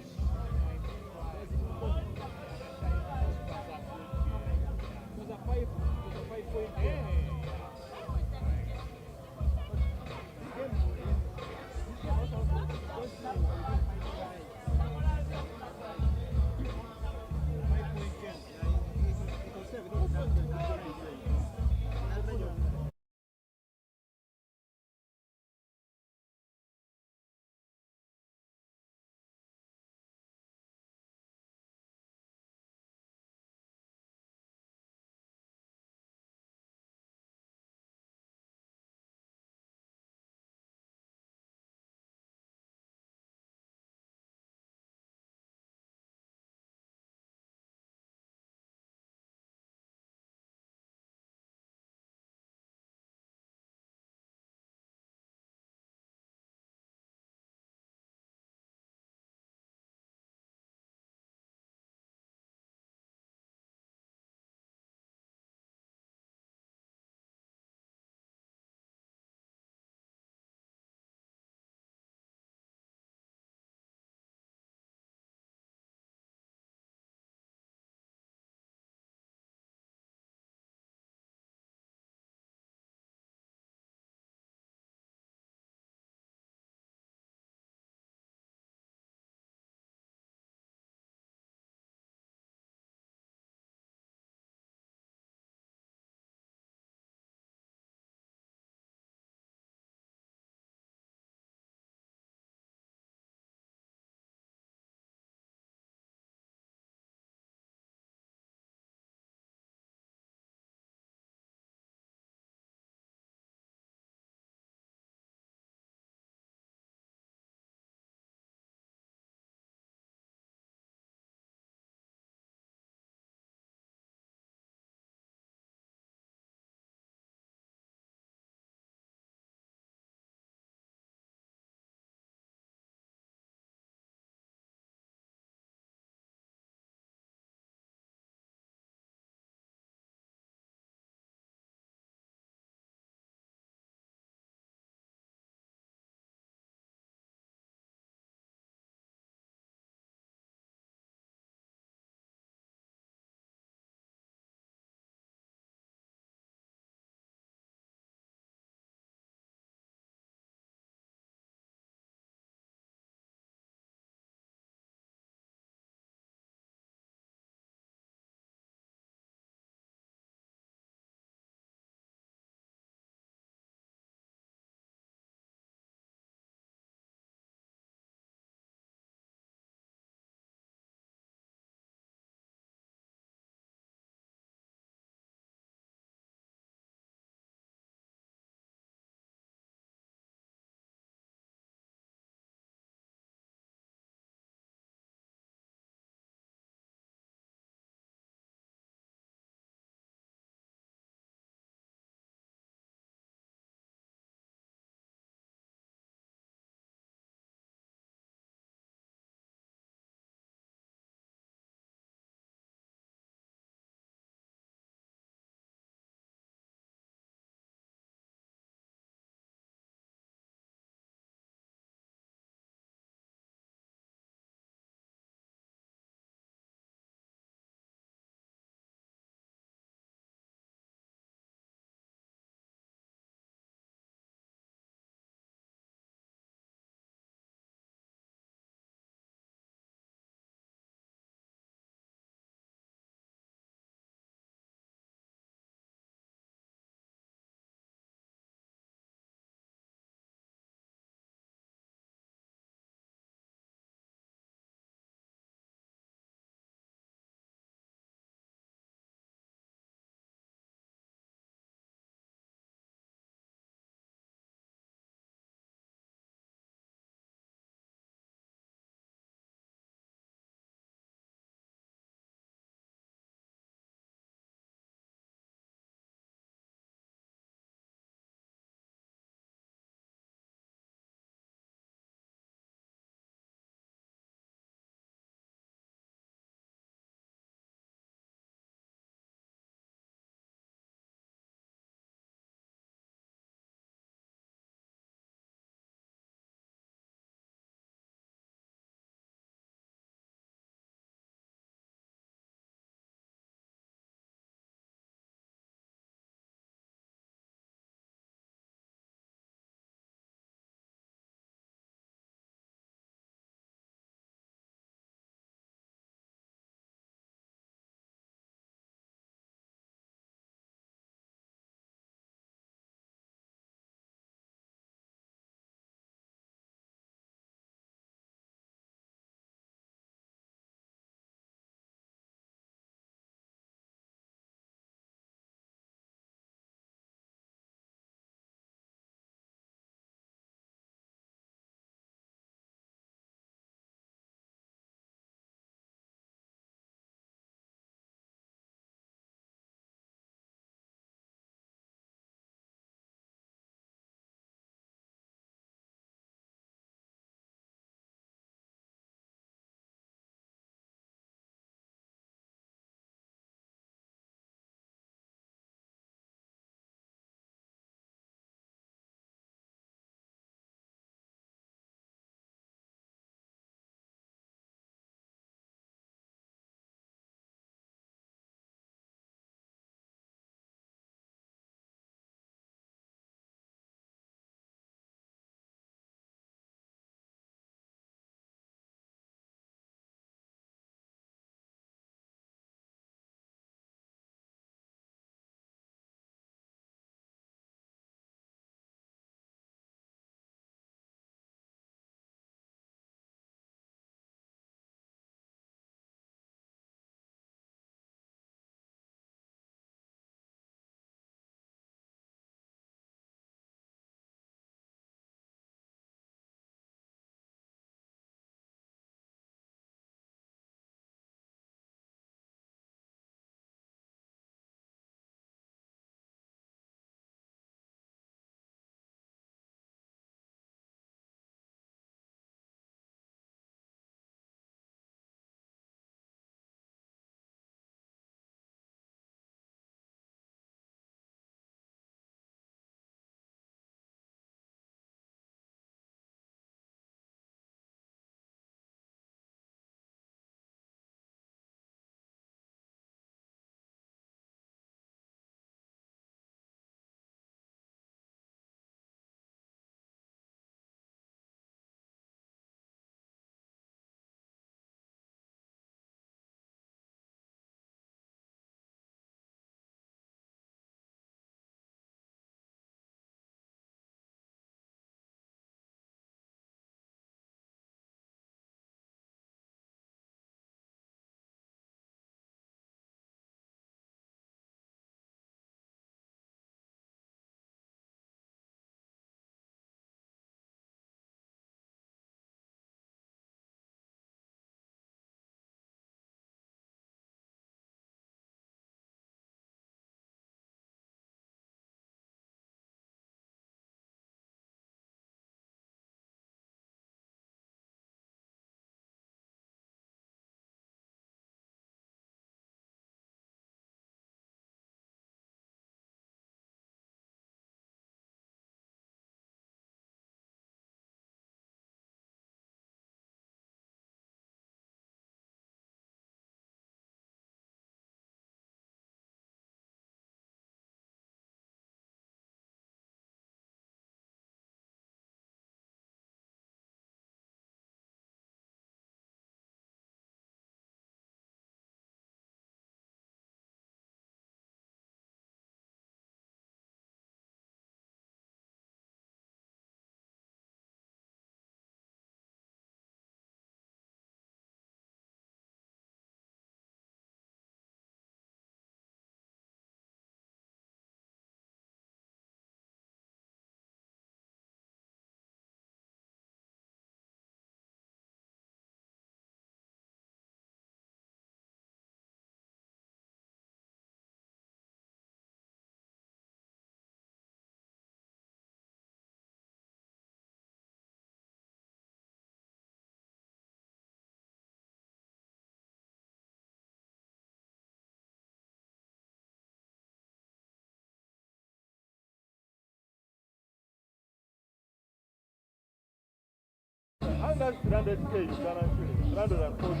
that's 300K, 340.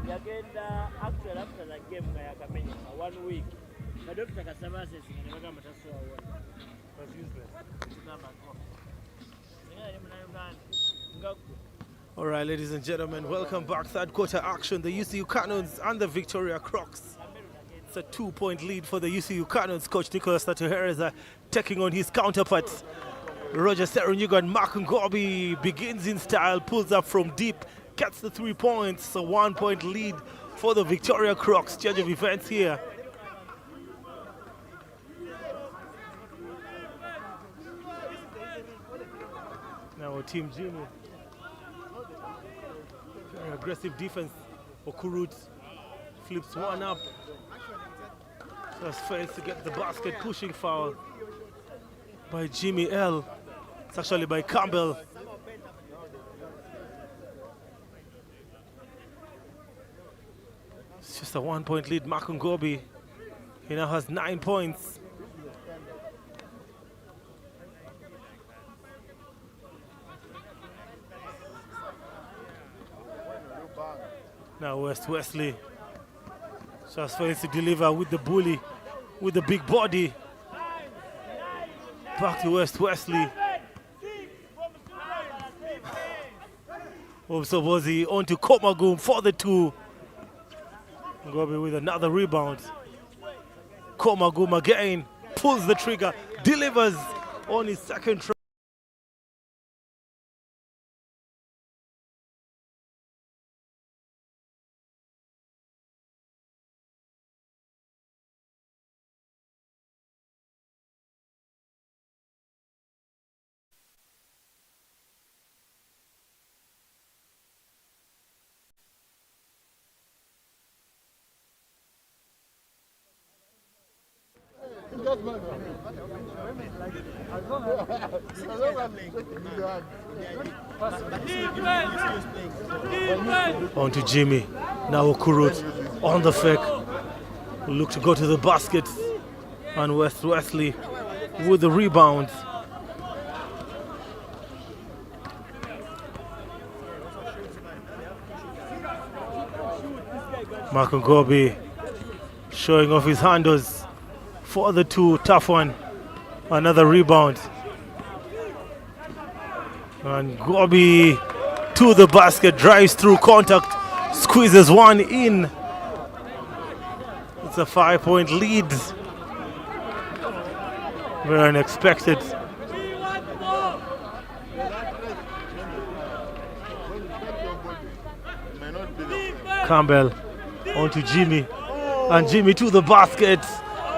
Yagenda actually after the game yakamenya 1 week. But Dr. Kasaba says That's useless. Go. All right, ladies and gentlemen, welcome back. Third quarter action. The UCU Canons and the Victoria Crocs. It's a 2-point lead for the UCU Canons. Coach Nicholas Tatuhereza taking on his counterparts. Roger Serunyuga and Mark Ngobi begins in style, pulls up from deep, gets the 3 points. A 1-point lead for the Victoria Crocs. Change of events here. Now Team Jimmy. Very aggressive defense. Okurut flips one up. Just fails to get the basket. Pushing foul by Jimmy L. It's actually by Campbell. It's just a 1-point lead. Makungobi, he now has 9 points. Now Wesley just fails to deliver with the bully, with the big body. Back to Wesley. Obsobozi on to Komagum for the 2. Ngobi with another rebound. Komagum again pulls the trigger, delivers on his second try. On to Jimmy. Now Okurut on the fake. Look to go to the basket. And Wesley with the rebound. Makungobi showing off his handles for the 2. Tough one. Another rebound. And Gobi to the basket, drives through contact, squeezes one in. It's a 5-point lead. Very unexpected. Campbell onto Jimmy. And Jimmy to the basket.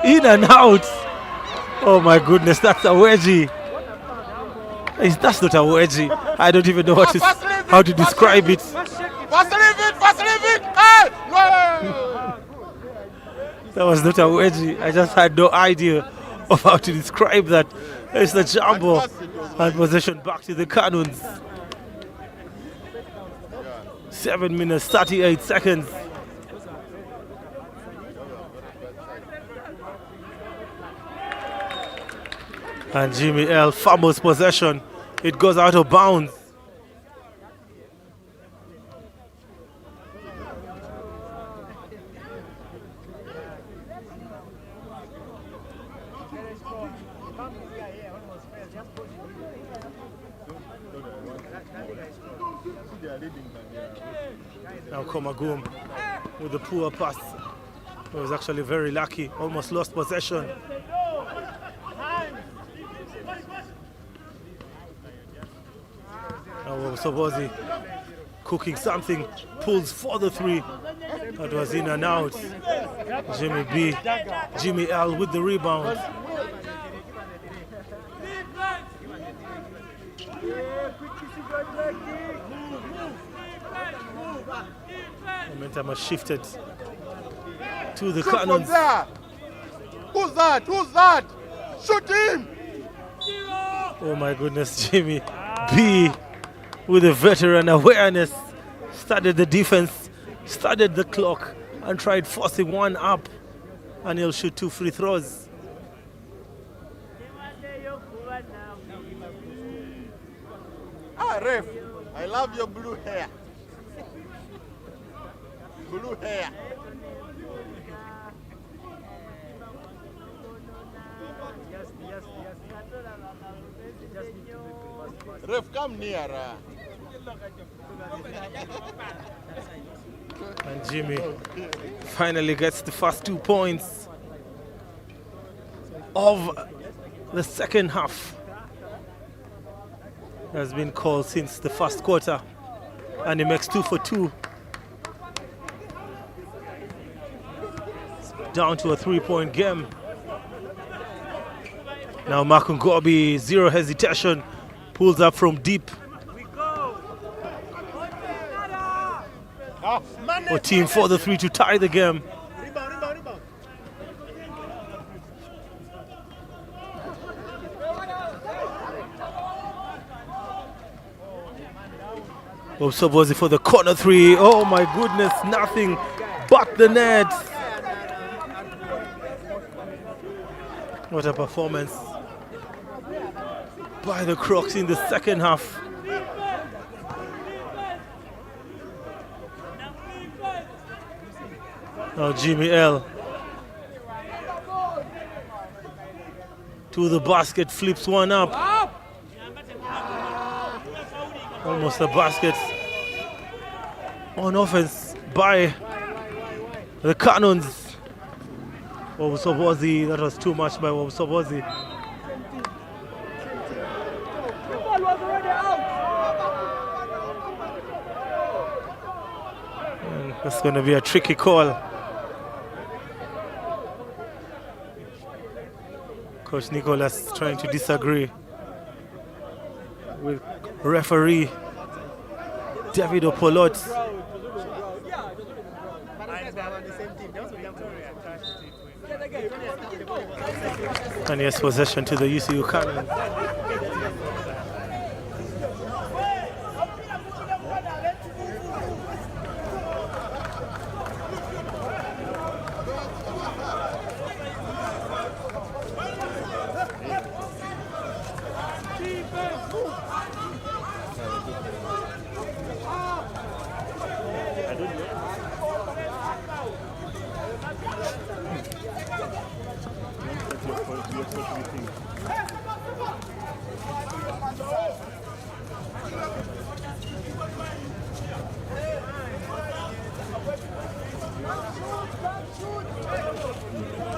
In and out. Oh my goodness, that's a wedgie. That's not a wedgie. I don't even know how to describe it. That was not a wedgie. I just had no idea of how to describe that. It's the jumbo and possession back to the Canons. 7 minutes, 38 seconds. And Jimmy L fumbles possession. It goes out of bounds. Now Komagum with the poor pass. He was actually very lucky, almost lost possession. Now Sobozi cooking something, pulls for the 3. That was in and out. Jimmy L with the rebound. Momentum has shifted to the Shoot from Canons. there. Who's that? Who's that? Shoot him! Oh my goodness, Jimmy B with a veteran awareness started the defense, started the clock, and tried forcing one up, and he'll shoot 2 free throws. Ah, ref, I love your blue hair. Blue hair. Ref, come nearer. And Jimmy finally gets the first 2 points of the second half. Has been called since the first quarter, and he makes 2 for 2. Down to a 3-point game. Now Makungobi, zero hesitation, pulls up from deep. For team 4 the 3 to tie the game. Sobozi for the corner 3. Oh my goodness, nothing but the net. What a performance by the Crocs in the second half. Now Jimmy L to the basket, flips one up. Almost a basket on offense by the Canons. Sobozi, that was too much by Sobozi. That's going to be a tricky call. Coach Nicholas trying to disagree with referee David Opolot. And he has possession to the UCU Canons.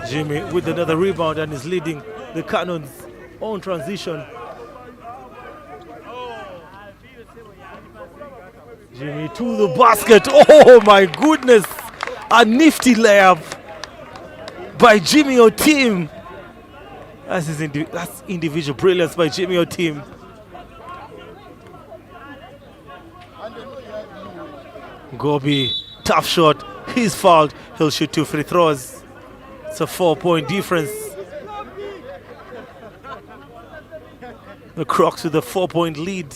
Jimmy with another rebound and is leading the Canons on transition. Jimmy to the basket. Oh my goodness! A nifty layup by Jimmy O'Team. That's individual brilliance by Jimmy O'Team. Gobi, tough shot. He's fouled. He'll shoot 2 free throws. It's a 4-point difference. The Crocs with a 4-point lead.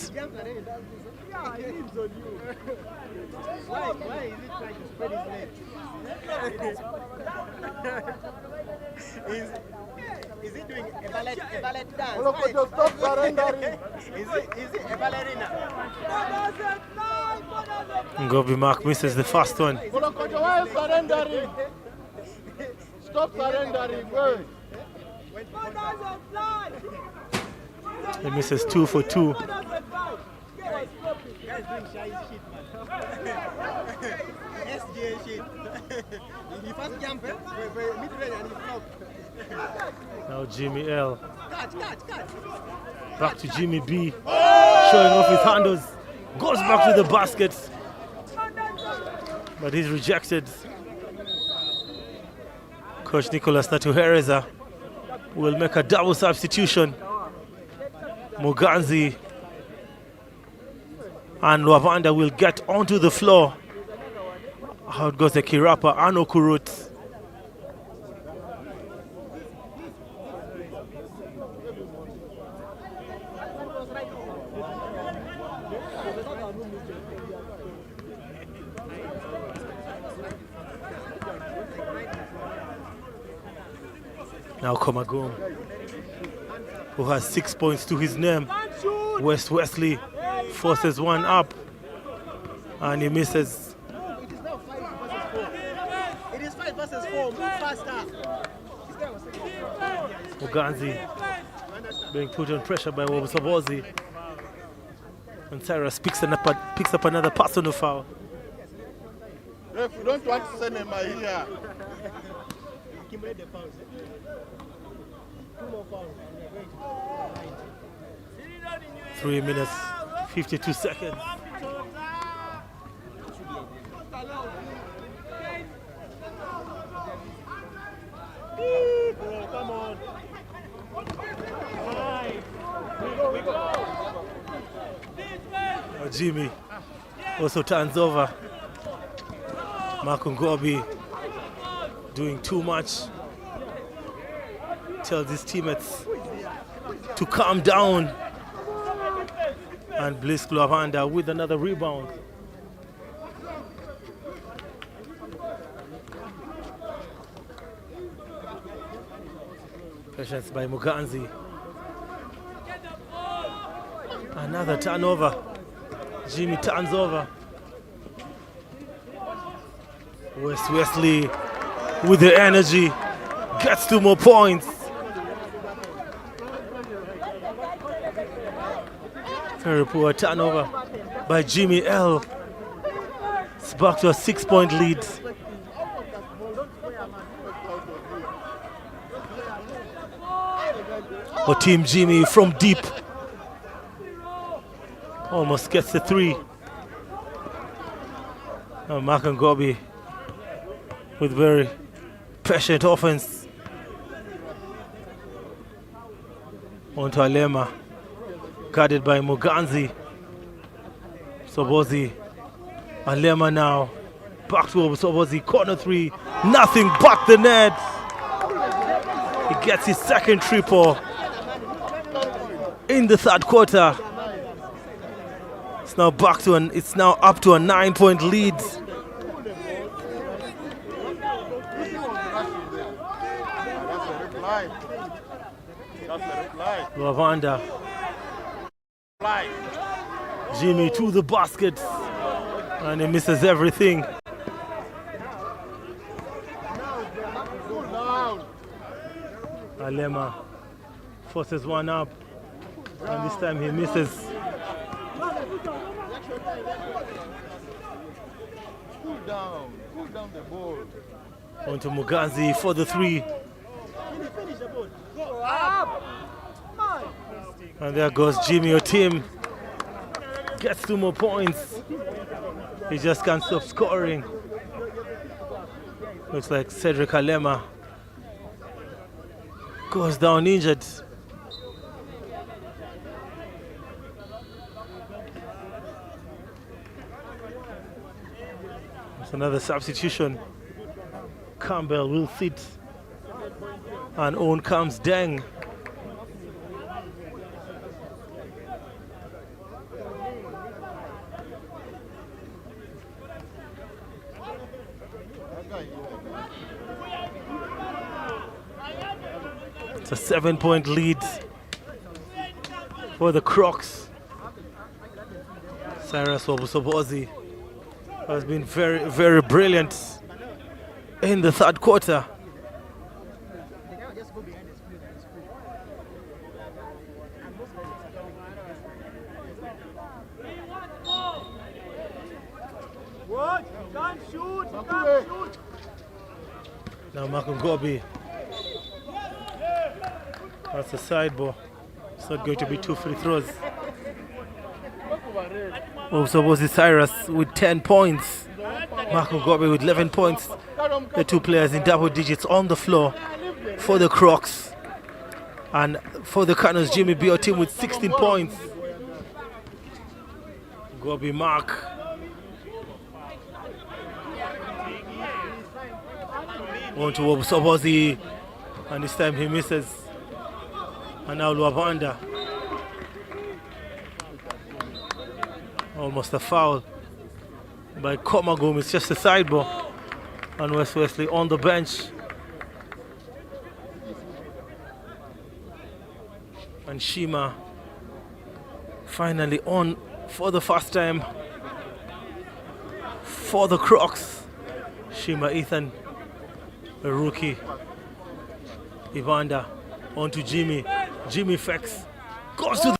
Is he doing a ballet dance? Stop surrendering. Is it a ballerina? Gobi Mark misses the first one. Why are you surrendering? Stop surrendering. Wait. He misses 2 for 2. Guys doing shy shit, man. SGA shit. He first jump, mid-range and he flop. Now Jimmy L. Catch. Back to Jimmy B. Showing off his handles. Goes back to the basket. But he's rejected. Coach Nicholas Natuhereza will make a double substitution. Muganzi And Luavanda will get onto the floor. Out goes the Kirapa Ano Kurut. Now Komagum, who has 6 points to his name. West Wesley forces one up and he misses. It is 5 versus 4. Move faster. Muganzi being put on pressure by Wobusobozi. And Cyrus picks up another personal foul. Ref, we don't want cinema here. Accumulate the fouls. 2 more fouls. 3 minutes, 52 seconds. Come on. Jimmy also turns over. Marco Ngobi doing too much. Tells his teammates to calm down. And Bliss Luavanda with another rebound. Patience by Muganzi. Another turnover. Jimmy turns over. West Wesley with the energy gets 2 more points. Very poor turnover by Jimmy L. It's back to a 6-point lead. For Team Jimmy from deep. Almost gets the 3. Now Mark Ngobi with very patient offense. Onto Alema. Guarded by Muganzi. Sobozi. Alema now. Back to Sobozi. Corner 3. Nothing but the net. He gets his second triple in the third quarter. It's now back to it's now up to a 9-point lead. Luavanda. Jimmy to the basket. And he misses everything. Alema forces one up. And this time he misses. Pull down the ball. Onto Muganzi for the 3. And there goes Jimmy Otim. Gets 2 more points. He just can't stop scoring. Looks like Cedric Alema goes down injured. It's another substitution. Campbell will sit. And on comes Deng. It's a 7-point lead for the Crocs. Cyrus Wobusobozi has been very, very brilliant in the third quarter. Now Marco Ngobi. That's a side ball. It's not going to be 2 free throws. Wobusobozi Cyrus with 10 points. Marco Ngobi with 11 points. The 2 players in double digits on the floor for the Crocs. And for the Canons, Jimmy B.O. team with 16 points. Gobi Mark. On to Sobozi, and this time he misses. And now Luabanda. Almost a foul by Komagum. It's just a side ball. And West Wesley on the bench. And Shima finally on for the first time for the Crocs. Shima Ethan, a rookie. Evander on to Jimmy. Jimmy Fex goes to the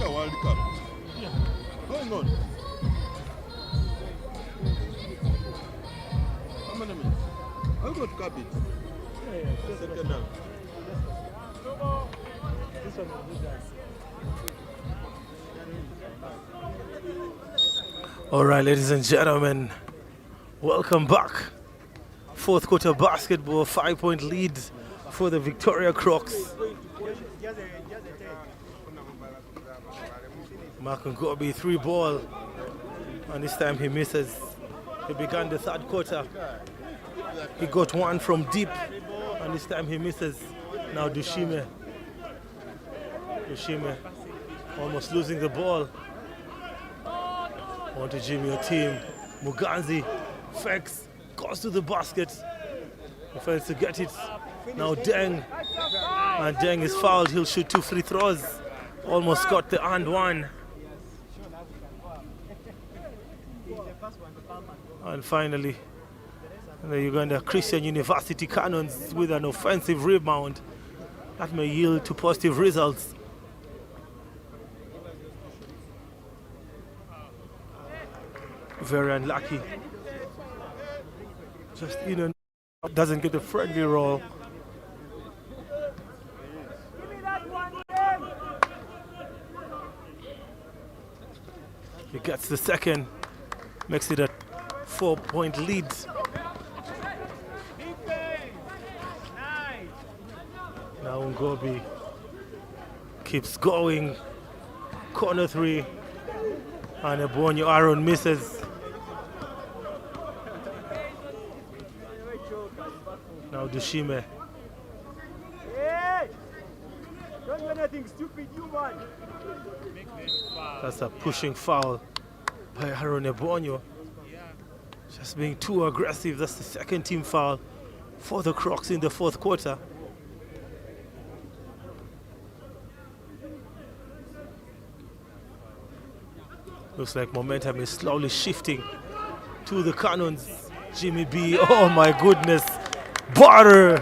World Cup. Going on. How many minutes? I got cap it. Second down. This one will do that. All right, ladies and gentlemen, welcome back. Fourth quarter basketball, 5-point lead for the Victoria Crocs. Mark Ngobi, 3-ball, and this time he misses. He began the third quarter. He got one from deep, and this time he misses. Now Dushime almost losing the ball. On to Jimmy, your team. Muganzi, Fex, goes to the basket. Defense to get it. Now Deng. And Deng is fouled. He'll shoot 2 free throws. Almost got the and one. And finally, the Uganda Christian University Canons with an offensive rebound that may yield to positive results. Very unlucky. Just doesn't get a friendly roll. He gets the second, makes it a 4-point lead. Now Ngobi keeps going. Corner 3. And Ebonyo Aaron misses. Now Dushime. Hey! Don't do anything stupid, you man. That's a pushing foul by Aaron Ebonyo. Just being too aggressive. That's the second team foul for the Crocs in the fourth quarter. Looks like momentum is slowly shifting to the Canons. Jimmy B, oh my goodness. Butter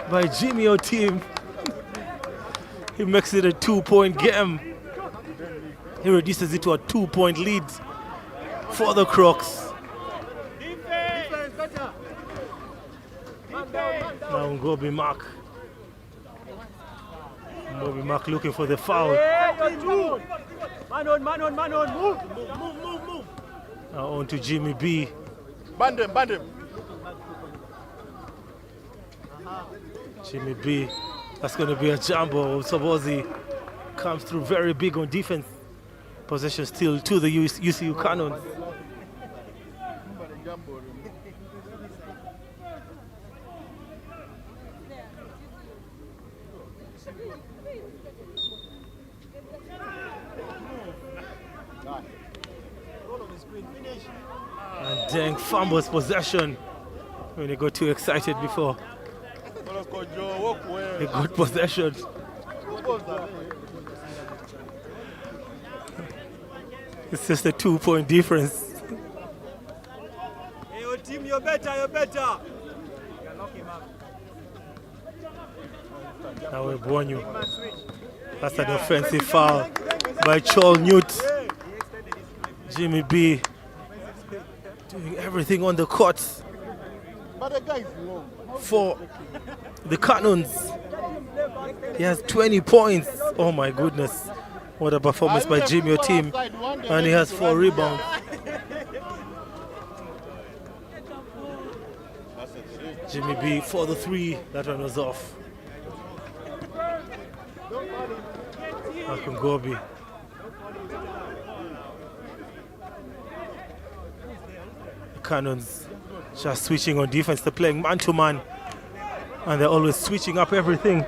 by Jimmy O'Team. He makes it a 2-point game. He reduces it to a 2-point lead for the Crocs. Now Ngobi Mark. Ngobi Mark looking for the foul. Man on, move. Now on to Jimmy B. Band him. Jimmy B. That's going to be a jumbo. Sobozi comes through very big on defense. Possession still to the UCU Canons. And Deng fumbles possession when they got too excited before. A good possession. It's just a 2-point difference. Hey, your team, you're better. Now Ebonyo. That's an offensive foul by Chol Newt. Jimmy B doing everything on the court for the Canons. He has 20 points. Oh my goodness. What a performance by Jimmy O'Team. And he has 4 rebounds. Jimmy B for the 3. That one was off. Ngobi. Canons just switching on defense. They're playing man-to-man. And they're always switching up everything.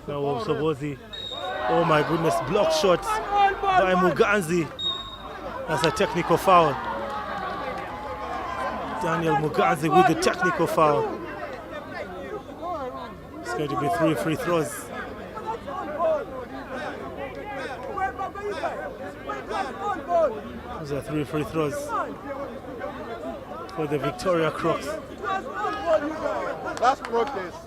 Now Sobozi. Oh my goodness, block shot by Muganzi. That's a technical foul. Daniel Muganzi with the technical foul. It's going to be 3 free throws. Those are 3 free throws for the Victoria Crocs. Last protest.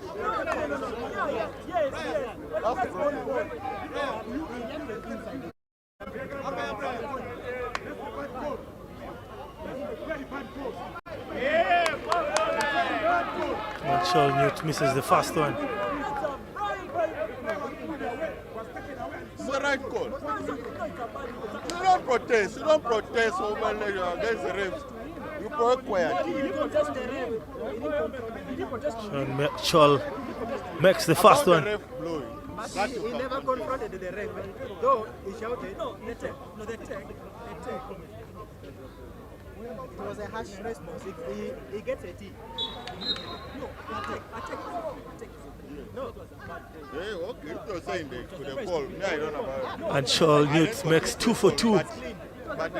Marshall Newt misses the first one. It's the right call. You don't protest over there against the refs. You work quietly. Chol makes the first one. He never confronted the ref, though he shouted, no, the tech. It was a harsh response. He gets a T. No, attack. No, it was a bad play. Yeah, okay. If you're saying they could have called, me, I don't know about it. And Chol Newt makes 2 for 2. But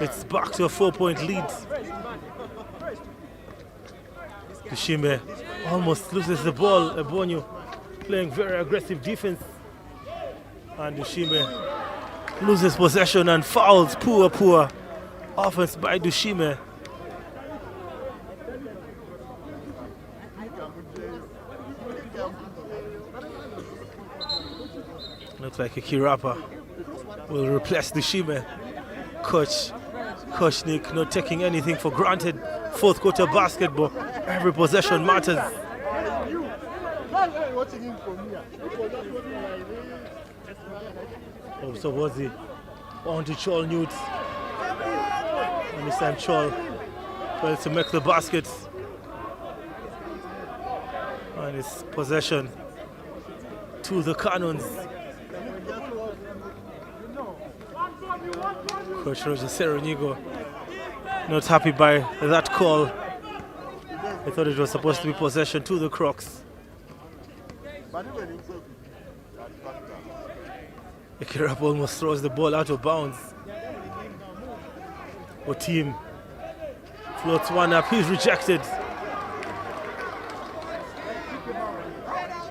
It's back to a 4-point lead. Dushime almost loses the ball. Ebonyu playing very aggressive defense. And Dushime loses possession and fouls. Poor offense by Dushime. Looks like a Kirapa will replace Dushime. Coach Nick not taking anything for granted. Fourth quarter basketball. Every possession matters. So was he on to Chol Newt. And this time Chol tries to make the basket. And his possession to the Canons. Coach Roger Serenigo not happy by that call. I thought it was supposed to be possession to the Crocs. Ikirap almost throws the ball out of bounds. Otim floats one up, he's rejected.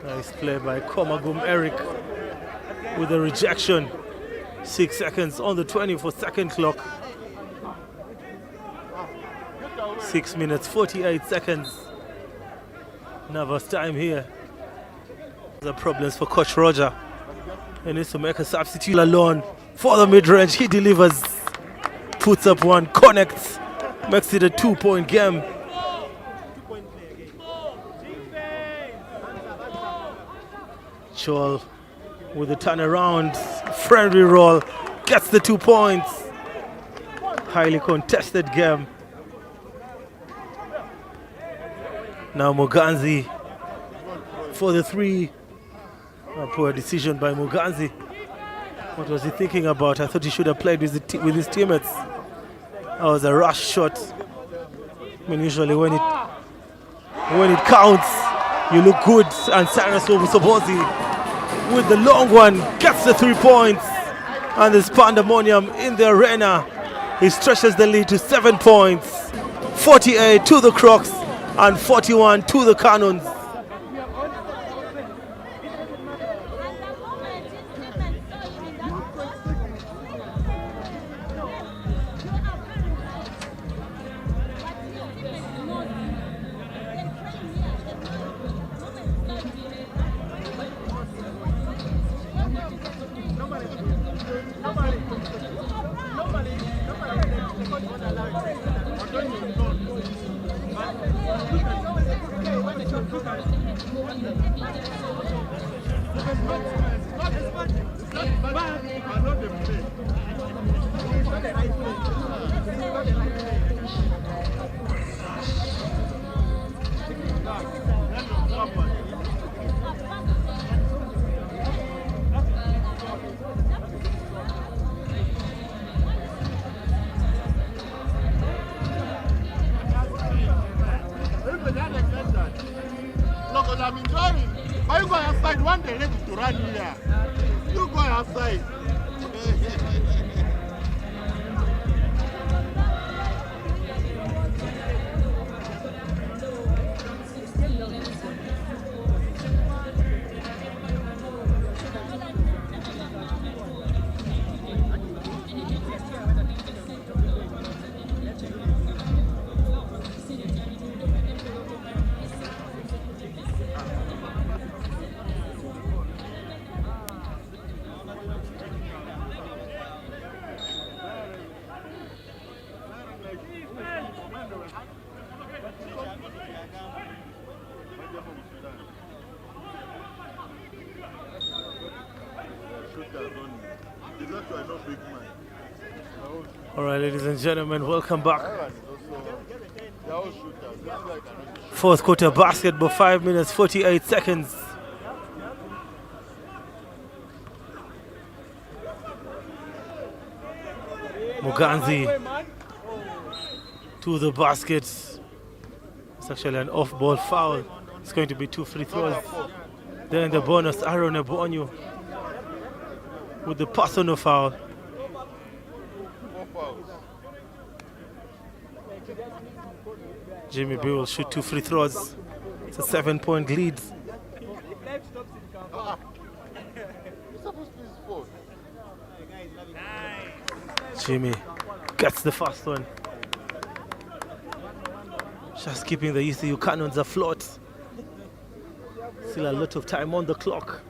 Nice play by Komagum Eric with a rejection. 6 seconds on the 24-second clock. 6 minutes, 48 seconds. Nervous time here. The problems for Coach Roger. He needs to make a substitute alone for the mid-range. He delivers, puts up one, connects, makes it a 2-point game. Chol with a turnaround, friendly roll, gets the 2 points. Highly contested game. Now Muganzi for the 3. A poor decision by Muganzi. What was he thinking about? I thought he should have played with his teammates. That was a rush shot. I mean, usually when it counts, you look good. And Cyrus Obusobozi with the long one gets the 3 points. And there's pandemonium in the arena. He stretches the lead to 7 points. 48 to the Crocs and 41 to the Canons. I'm enjoying. Why you go outside? One day ready to run here. You go outside. All right, ladies and gentlemen, welcome back. Fourth quarter basketball, 5 minutes, 48 seconds. Muganzi to the basket. It's actually an off-ball foul. It's going to be 2 free throws. Then the bonus, Aaron Ebonyu with the personal foul. Jimmy B will shoot 2 free throws. It's a 7-point lead. Jimmy gets the first one. Just keeping the UCU Canons afloat. Still a lot of time on the clock.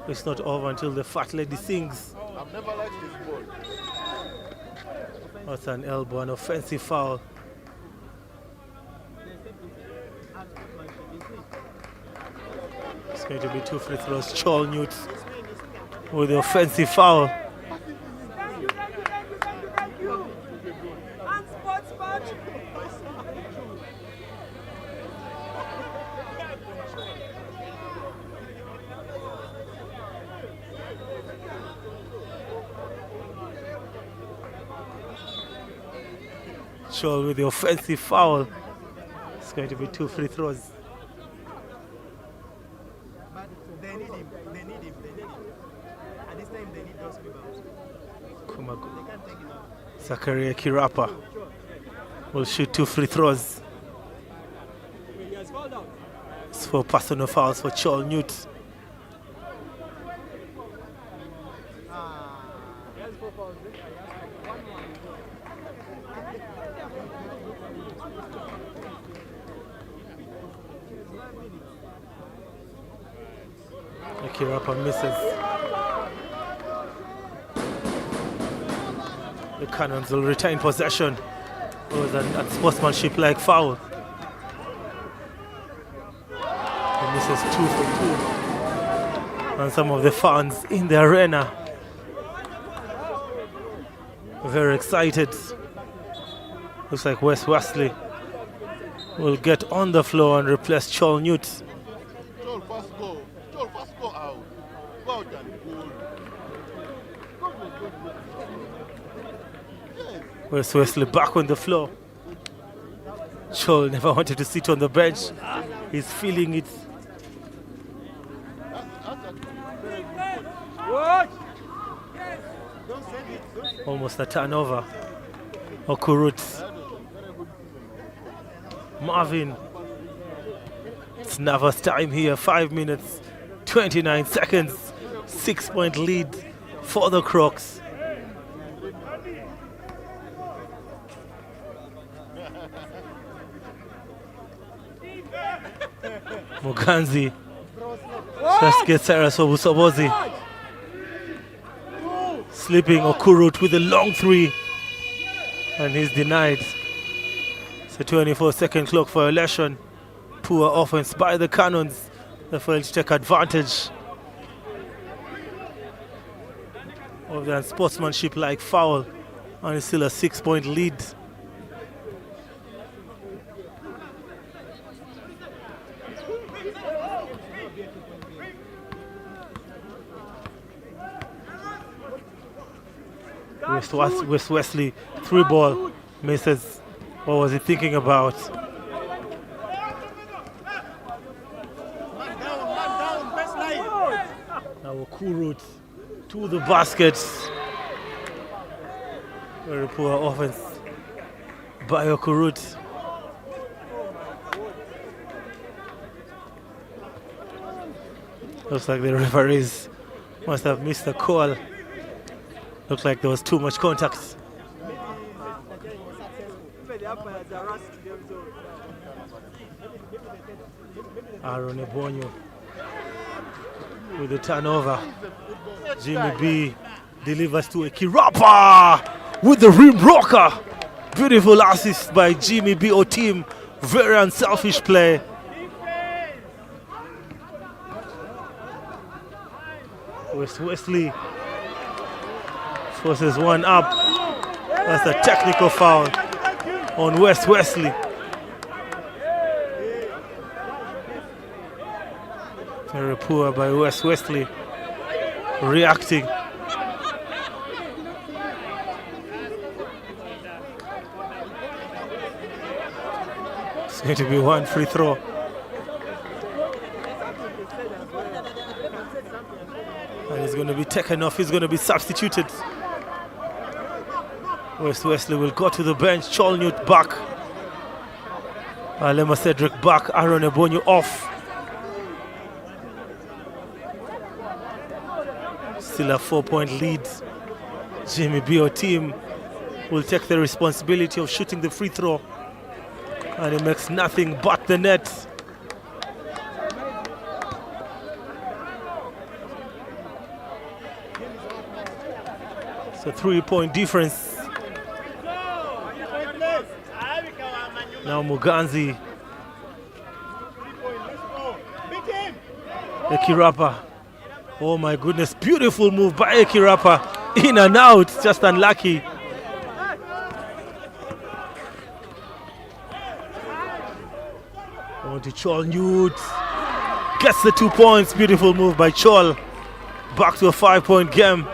It's not over until the fat lady sings. I've never liked this ball. That's an elbow, an offensive foul. It's going to be 2 free throws. Chol Newt with the offensive foul. Chol with the offensive foul. It's going to be 2 free throws. But they need him. At this time, they need those rebounds. Kumago. They can't take it out. Zakaria Kirapa will shoot 2 free throws. It's 4 personal fouls for Chol Newt. Kirapa misses. The Canons will retain possession. It was an unsportsmanship-like foul. He misses 2 for 2. And some of the fans in the arena very excited. Looks like West Wesley will get on the floor and replace Chol Newt. Joel, first go. Joel, first go out. Go out and goal. Yes. West Wesley back on the floor. Chol never wanted to sit on the bench. He's feeling it. Almost a turnover. Okurut. Marvin. It's Nava's time here. 5 minutes, 29 seconds. 6-point lead for the Crocs. Muganzi just gets Sarasobu Sobozi. Slipping Okurut with a long 3. And he's denied. It's a 24-second clock violation. Poor offense by the Canons. They failed to take advantage of the unsportsmanship-like foul. And it's still a 6-point lead. West Wesley 3 ball misses. What was he thinking about? Now Okurut to the basket. Very poor offense by Okurut. Looks like the referees must have missed the call. Looked like there was too much contact. Aaron Ebonyo with the turnover. Jimmy B delivers to a Kirapa with the rim blocker. Beautiful assist by Jimmy B. O team. Very unselfish play. West Wesley forces one up. That's a technical foul on West Wesley. Very poor by West Wesley, reacting. It's going to be 1 free throw. And he's going to be taken off. He's going to be substituted. West Wesley will go to the bench. Cholnut back. Lema Cedric back. Aaron Ebonyu off. Still a 4-point lead. Jimmy Bio team will take the responsibility of shooting the free throw. And he makes nothing but the net. It's a 3-point difference. Now Muganzi. Ekirapa. Oh my goodness, beautiful move by Ekirapa. In and out, just unlucky. On to Chol Newt. Gets the 2 points. Beautiful move by Chol. Back to a 5-point game.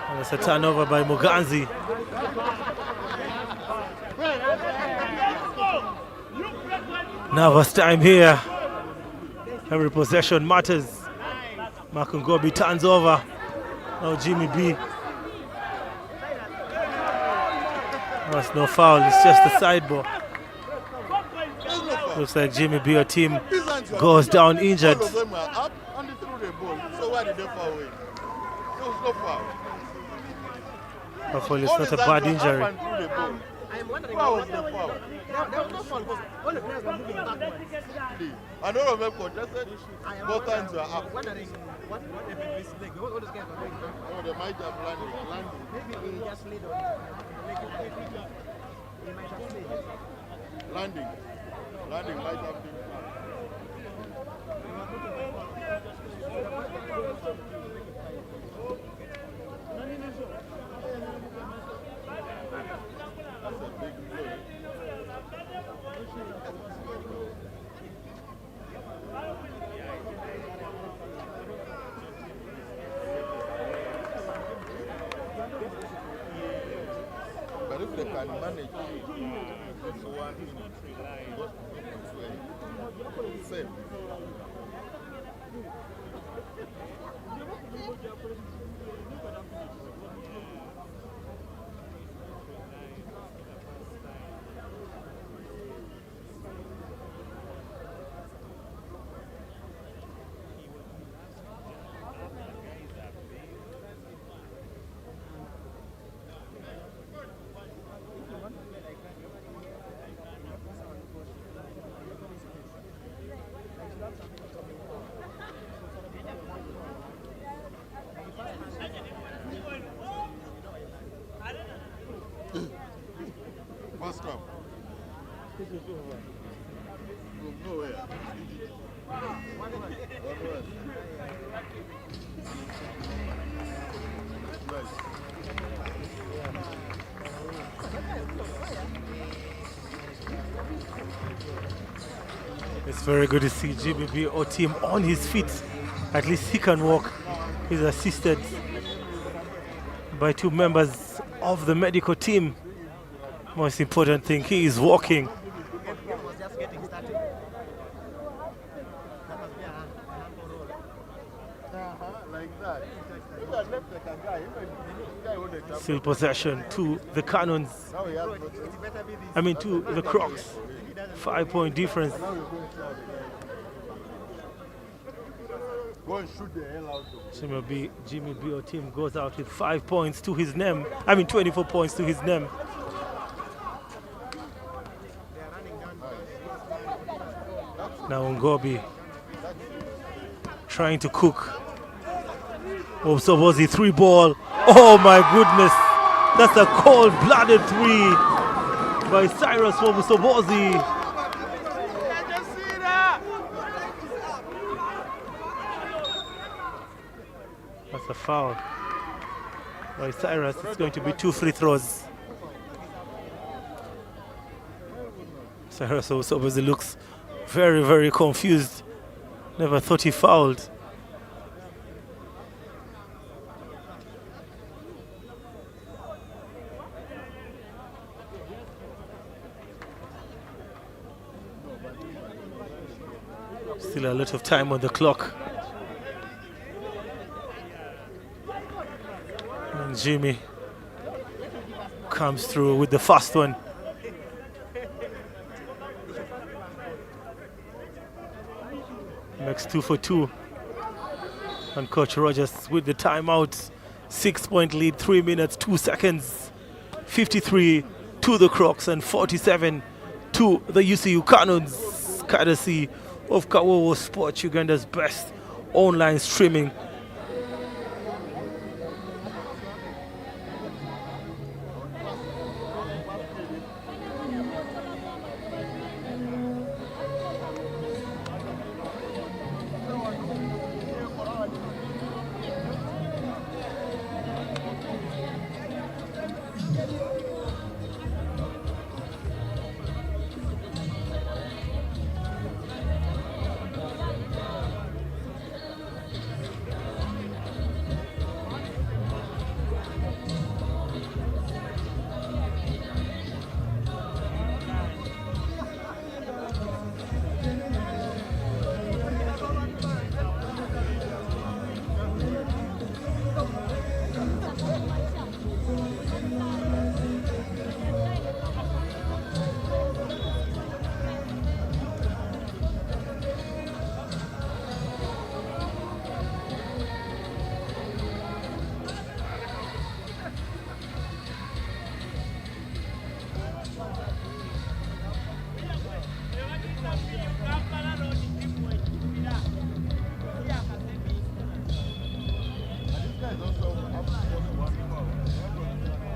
And it's a turnover by Muganzi. Nervous time here. Every possession matters. Makungobi turns over. Now Jimmy B. That's no foul, it's just a sideball. Looks like Jimmy B, your team, goes down injured. All of them are up and they threw the ball. So why did they foul away? There was no foul. Hopefully it's not a bad injury. Where was the foul? And all of them contested, both hands were up. Oh, they might have landed. Maybe he just laid on he might have played. Landing might have been. That's a big play. But if they can manage this 1 minute, same. First half. Nowhere. 1-1. Nice. It's very good to see GBBO team on his feet. At least he can walk. He's assisted by 2 members of the medical team. Most important thing, he is walking. The game was just getting started. That must be a handball roll. Like that. If I left like a guy, even the guy would have Still possession to the Canons. Now he has no It better be this. I mean to the Crocs. 5-point difference. Go and shoot the hell out of him. Jimmy B, team goes out with 5 points to his name. I mean 24 points to his name. Now Ngobi trying to cook. Obsobozi 3-ball. Oh my goodness. That's a cold-blooded 3 by Cyrus Obsobozi. That's a foul by Cyrus. It's going to be 2 free throws. Cyrus Obsobozi looks very, very confused. Never thought he fouled. Still a lot of time on the clock. And Jimmy comes through with the first one. Makes 2 for 2. And Coach Rogers with the timeout. 6-point lead, 3 minutes, 2 seconds. 53 to the Crocs and 47 to the UCU Canons, courtesy of Kawowo Sports, Uganda's best online streaming.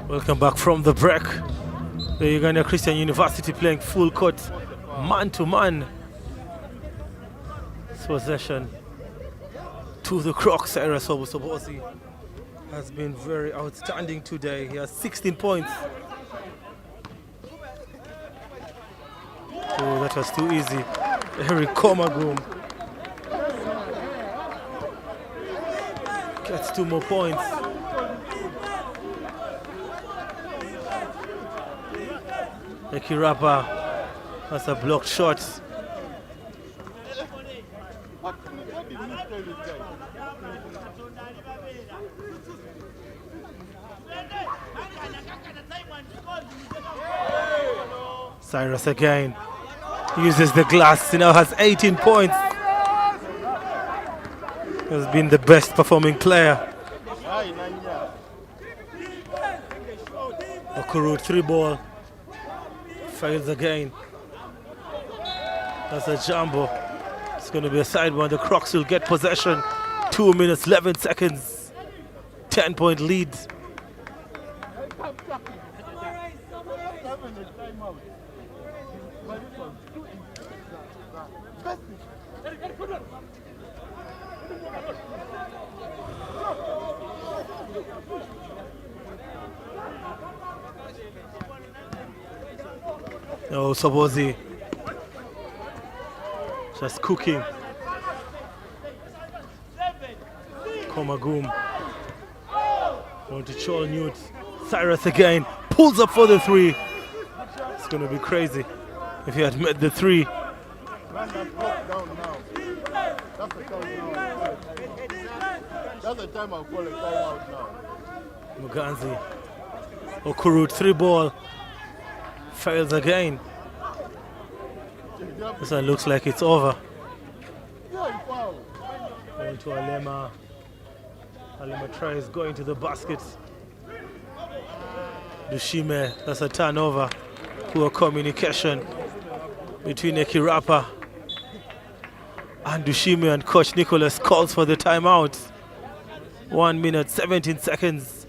Welcome back from the break. The Uganda Christian University playing full court, man-to-man. Possession to the Crocs. Cyrus Obusobozi has been very outstanding today. He has 16 points. Oh, that was too easy. Eric Komagum gets 2 more points. Ekirapa has a blocked shot. Cyrus again uses the glass. He now has 18 points. Has been the best performing player. Okuru 3-ball. Fails again. That's a jumbo. It's going to be a side one. The Crocs will get possession. 2 minutes, 11 seconds. 10-point lead. Oh, Sobozi just cooking. Komagum going to Chol Newt. Cyrus again pulls up for the 3. It's going to be crazy if he had made the 3. That's the time I'll call a timeout now. Muganzi. Okuru 3-ball. Fails again. This one looks like it's over. Going to Alema. Alema tries going to the basket. Dushime, that's a turnover. Poor communication between Ekirapa and Dushime, and Coach Nicholas calls for the timeout. 1 minute, 17 seconds.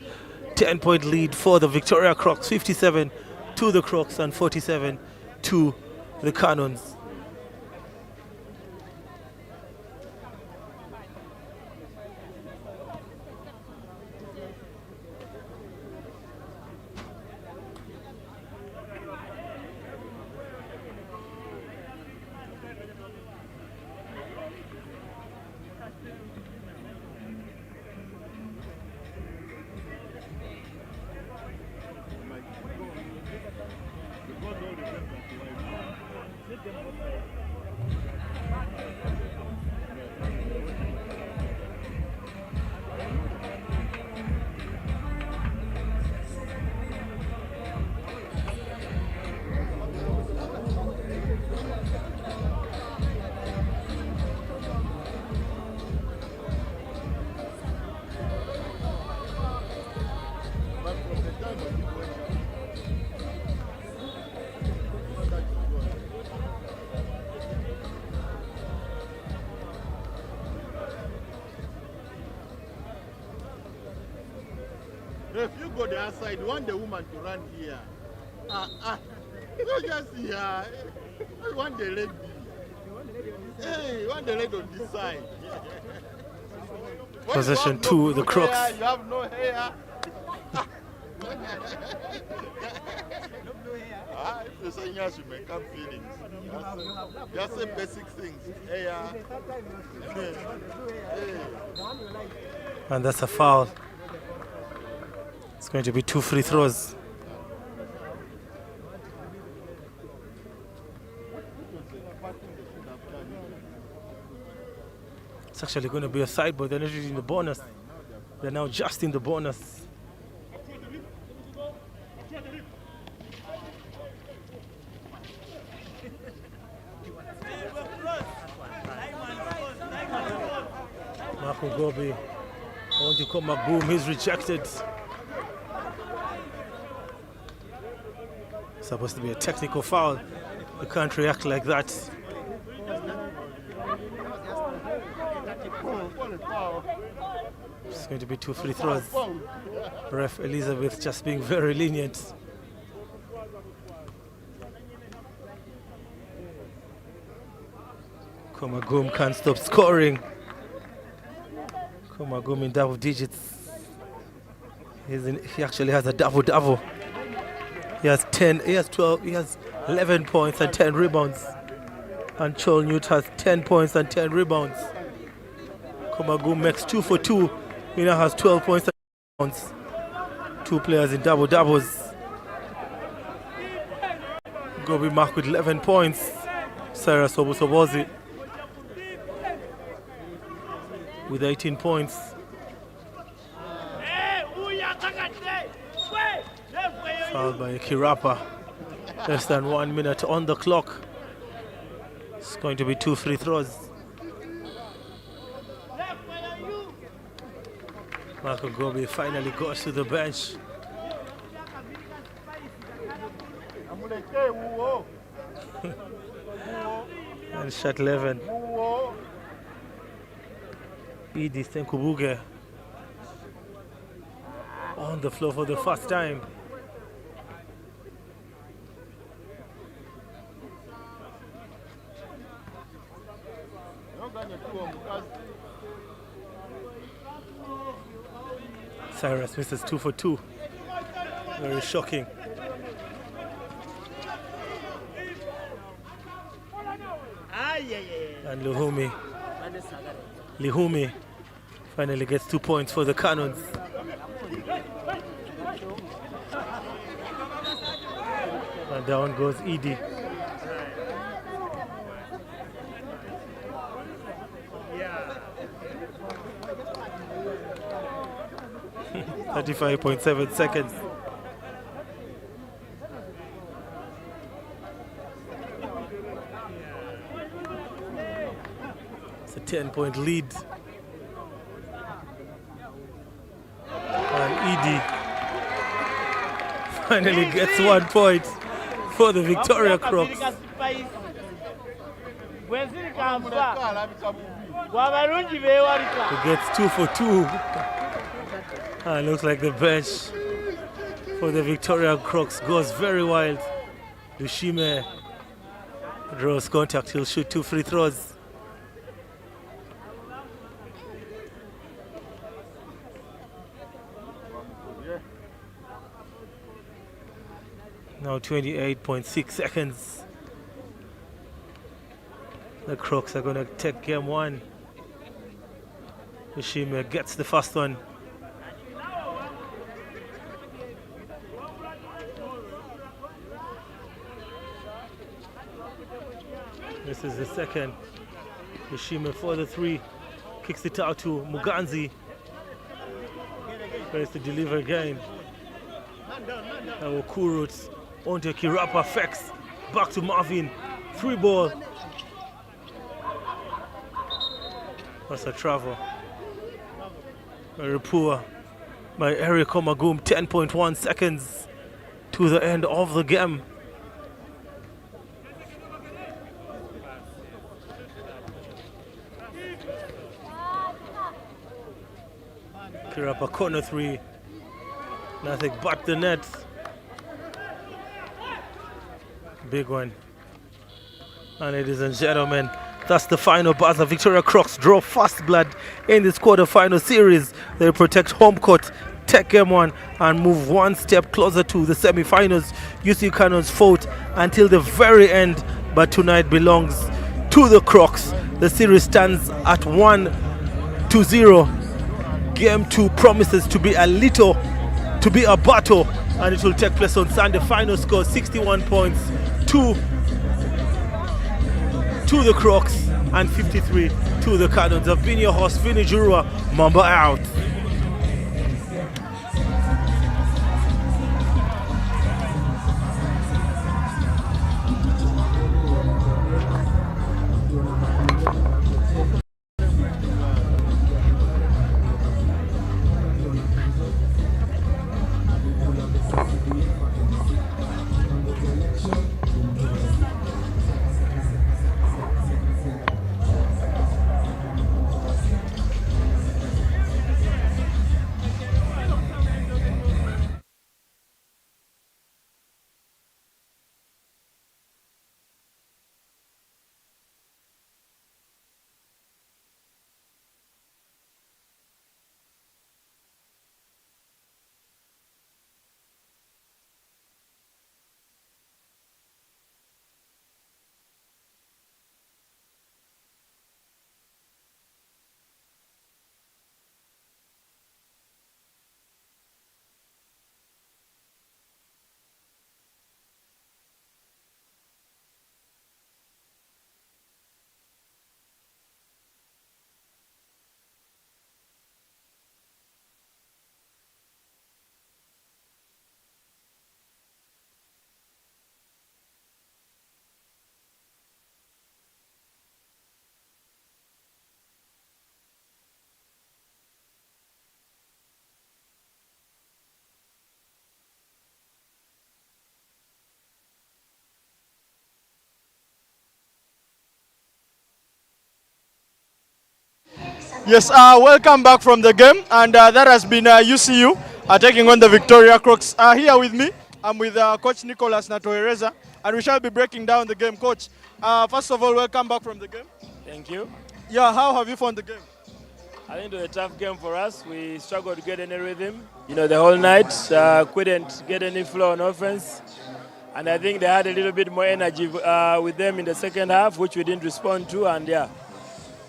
10-point lead for the Victoria Crocs. 57 to the Crocs and 47 to the Canons. Because all the games are live. Ref, you go the outside, you want the woman to run here. You just here. You want the lady. Hey, you want the lady on this side. Possession 2, the Crocs. Hair, you have no hair. If you're saying yes, you may come feelings. Just say basic things. Hair. And that's a foul. It's going to be 2 free throws. It's actually going to be a side, but they're not in the bonus. They're now just in the bonus. Marco Gobi, I want to come back, boom, he's rejected. Supposed to be a technical foul. You can't react like that. It's going to be 2 free throws. Ref Elizabeth just being very lenient. Komagum can't stop scoring. Komagum in double digits. He actually has a double-double. He has 12, he has 11 points and 10 rebounds. And Chol Newt has 10 points and 10 rebounds. Komagum makes 2 for 2. He now has 12 points and 10 rebounds. 2 players in double-doubles. Gobi Mark with 11 points. Sarah Sobosobozi with 18 points. Fouled by Kirapa. Less than 1 minute on the clock. It's going to be 2 free throws. Marco Gobi finally goes to the bench. And shot 11. Edie Senkubuge on the floor for the first time. Cyrus misses 2 for 2. Very shocking. And Lihumi finally gets 2 points for the Canons. And down goes Edie. Yeah. 35.7 seconds. It's a 10-point lead. And Edie finally gets 1 point for the Victoria Crocs. He gets 2 for 2. And looks like the bench for the Victoria Crocs goes very wild. Lushime draws contact. He'll shoot 2 free throws. Now 28.6 seconds. The Crocs are going to take game 1. Lushime gets the first one. This is the second. Lushime for the 3. Kicks it out to Muganzi. Tries to deliver again. Now Kurut onto Kirapa Fex. Back to Marvin. 3 ball. That's a travel. Very poor by Eric Komagum. 10.1 seconds to the end of the game. Kirapa corner 3. Nothing but the net. Big one. And ladies and gentlemen, that's the final buzzer. Victoria Crocs draw first blood in this quarterfinal series. They protect home court, take game one, and move one step closer to the semi-finals. UCU Canons fought until the very end, but tonight belongs to the Crocs. The series stands at 1-0. Game 2 promises to be a battle, and it will take place on Sunday. Final score 61 points to the Crocs and 53 to the Canons. I've been your host, Vinny Jurua. Mamba out. Yes, welcome back from the game, and that has been UCU taking on the Victoria Crocs. Here with me, I'm with Coach Nicholas Natoereza, and we shall be breaking down the game. Coach, first of all, welcome back from the game. Thank you. Yeah, how have you found the game? I think it was a tough game for us. We struggled to get any rhythm. The whole night, couldn't get any flow on offense. And I think they had a little bit more energy with them in the second half, which we didn't respond to. And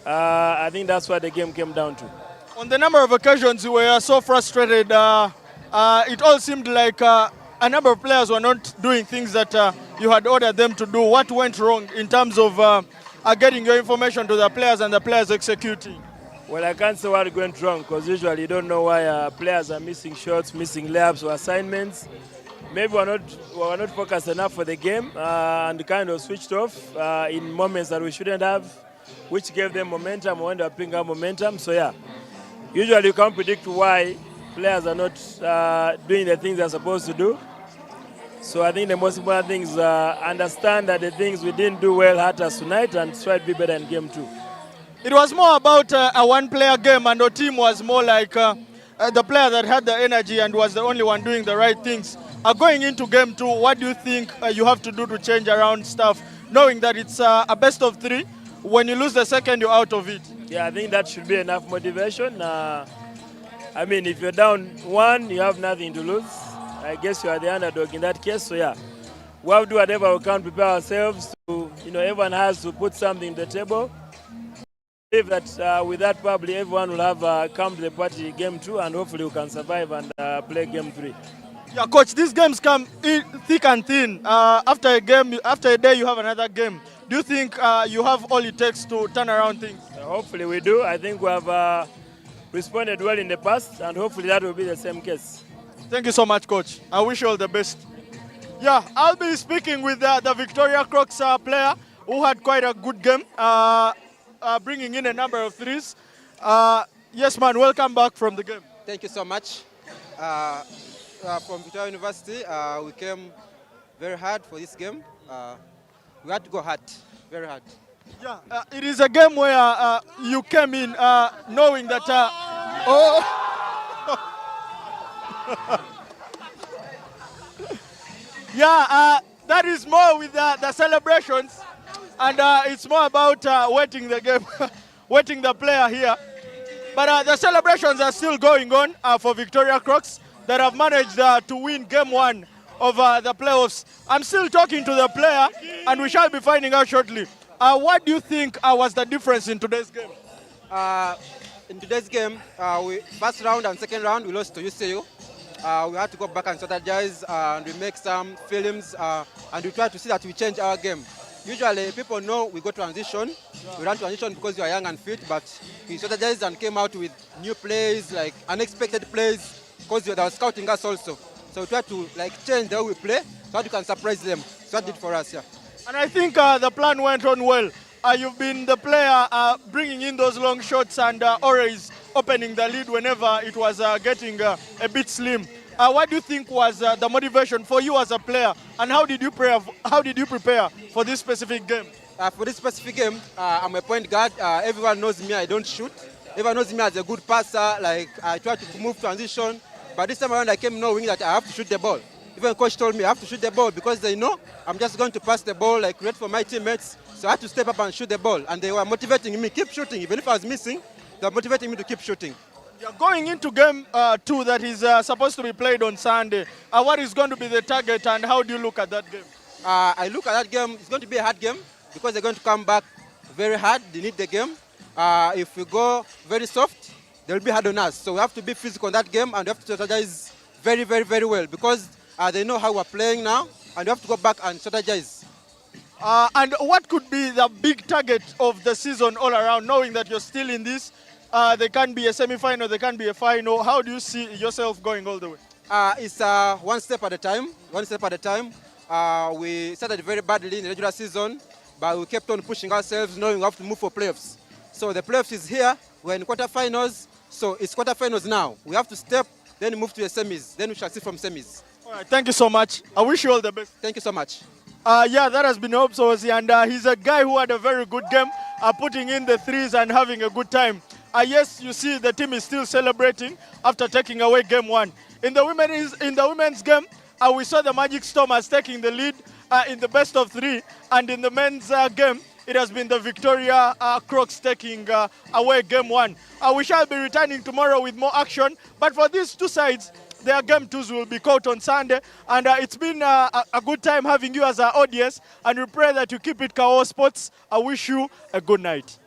I think that's what the game came down to. On the number of occasions you were so frustrated, it all seemed like a number of players were not doing things that you had ordered them to do. What went wrong in terms of getting your information to the players and the players executing? Well, I can't say what went wrong, because usually you don't know why players are missing shots, missing layups or assignments. Maybe we're not focused enough for the game and kind of switched off in moments that we shouldn't have, which gave them momentum when they were picking up momentum. So usually you can't predict why players are not doing the things they're supposed to do. So I think the most important thing is understand that the things we didn't do well hurt us tonight and try to be better in game 2. It was more about a one-player game, and our team was more like the player that had the energy and was the only one doing the right things. Going into game 2, what do you think you have to do to change around stuff, knowing that it's a best of 3? When you lose the second, you're out of it. Yeah, I think that should be enough motivation. If you're down 1, you have nothing to lose. I guess you are the underdog in that case. So we have to do whatever we can, prepare ourselves to, everyone has to put something on the table. I believe that with that, probably everyone will have come to the party game 2, and hopefully we can survive and play game 3. Yeah, coach, these games come in thick and thin. After a day, you have another game. Do you think you have all it takes to turn around things? Hopefully we do. I think we have responded well in the past, and hopefully that will be the same case. Thank you so much, coach. I wish you all the best. Yeah, I'll be speaking with the Victoria Crocs player who had quite a good game, bringing in a number of threes. Yes, man, welcome back from the game. Thank you so much. From Victoria University, we came very hard for this game. We had to go hard, very hard. Yeah, it is a game where you came in knowing that... Yeah, that is more with the celebrations, and it's more about wetting the game, wetting the player here. But the celebrations are still going on for Victoria Crocs that have managed to win game 1 of the playoffs. I'm still talking to the player, and we shall be finding out shortly. What do you think was the difference in today's game? Uh, in today's game, we first round and second round we lost to UCU. We had to go back and strategize and we make some films and we try to see that we change our game. Usually people know we go transition. We run transition because we are young and fit, but we strategized and came out with new plays, like unexpected plays, because they were scouting us also. So we try to change the way we play so that we can surprise them. So that did for us, yeah. And I think the plan went on well. You've been the player bringing in those long shots and always opening the lead whenever it was getting a bit slim. What do you think was the motivation for you as a player, and how did you prepare for this specific game? For this specific game, I'm a point guard. Everyone knows me. I don't shoot. Everyone knows me as a good passer. Like I try to move transition, but this time around I came knowing that I have to shoot the ball. Even coach told me I have to shoot the ball because they know I'm just going to pass the ball, create for my teammates. So I had to step up and shoot the ball, and they were motivating me, keep shooting. Even if I was missing, they were motivating me to keep shooting. You're going into game 2 that is supposed to be played on Sunday. What is going to be the target, and how do you look at that game? I look at that game, it's going to be a hard game because they're going to come back very hard. They need the game. If we go very soft, they'll be hard on us. So we have to be physical in that game, and we have to strategize very, very, very well because they know how we're playing now, and we have to go back and strategize. And what could be the big target of the season all around, knowing that you're still in this? There can be a semi-final, there can be a final. How do you see yourself going all the way? It's one step at a time. One step at a time. We started very badly in the regular season, but we kept on pushing ourselves, knowing we have to move for playoffs. So the playoffs is here. We're in quarterfinals. So it's quarterfinals now. We have to step, then move to the semis. Then we shall see from semis. All right, thank you so much. I wish you all the best. Thank you so much. Yeah, that has been Hope Sozi, and he's a guy who had a very good game, putting in the threes and having a good time. Yes, you see the team is still celebrating after taking away game 1. In the women's game, we saw the Magic Stormers taking the lead in the best of 3, and in the men's game, it has been the Victoria Crocs taking away game 1. We shall be returning tomorrow with more action, but for these two sides, their game 2s will be caught on Sunday, and it's been a good time having you as our audience, and we pray that you keep it Kawowo Sports. I wish you a good night.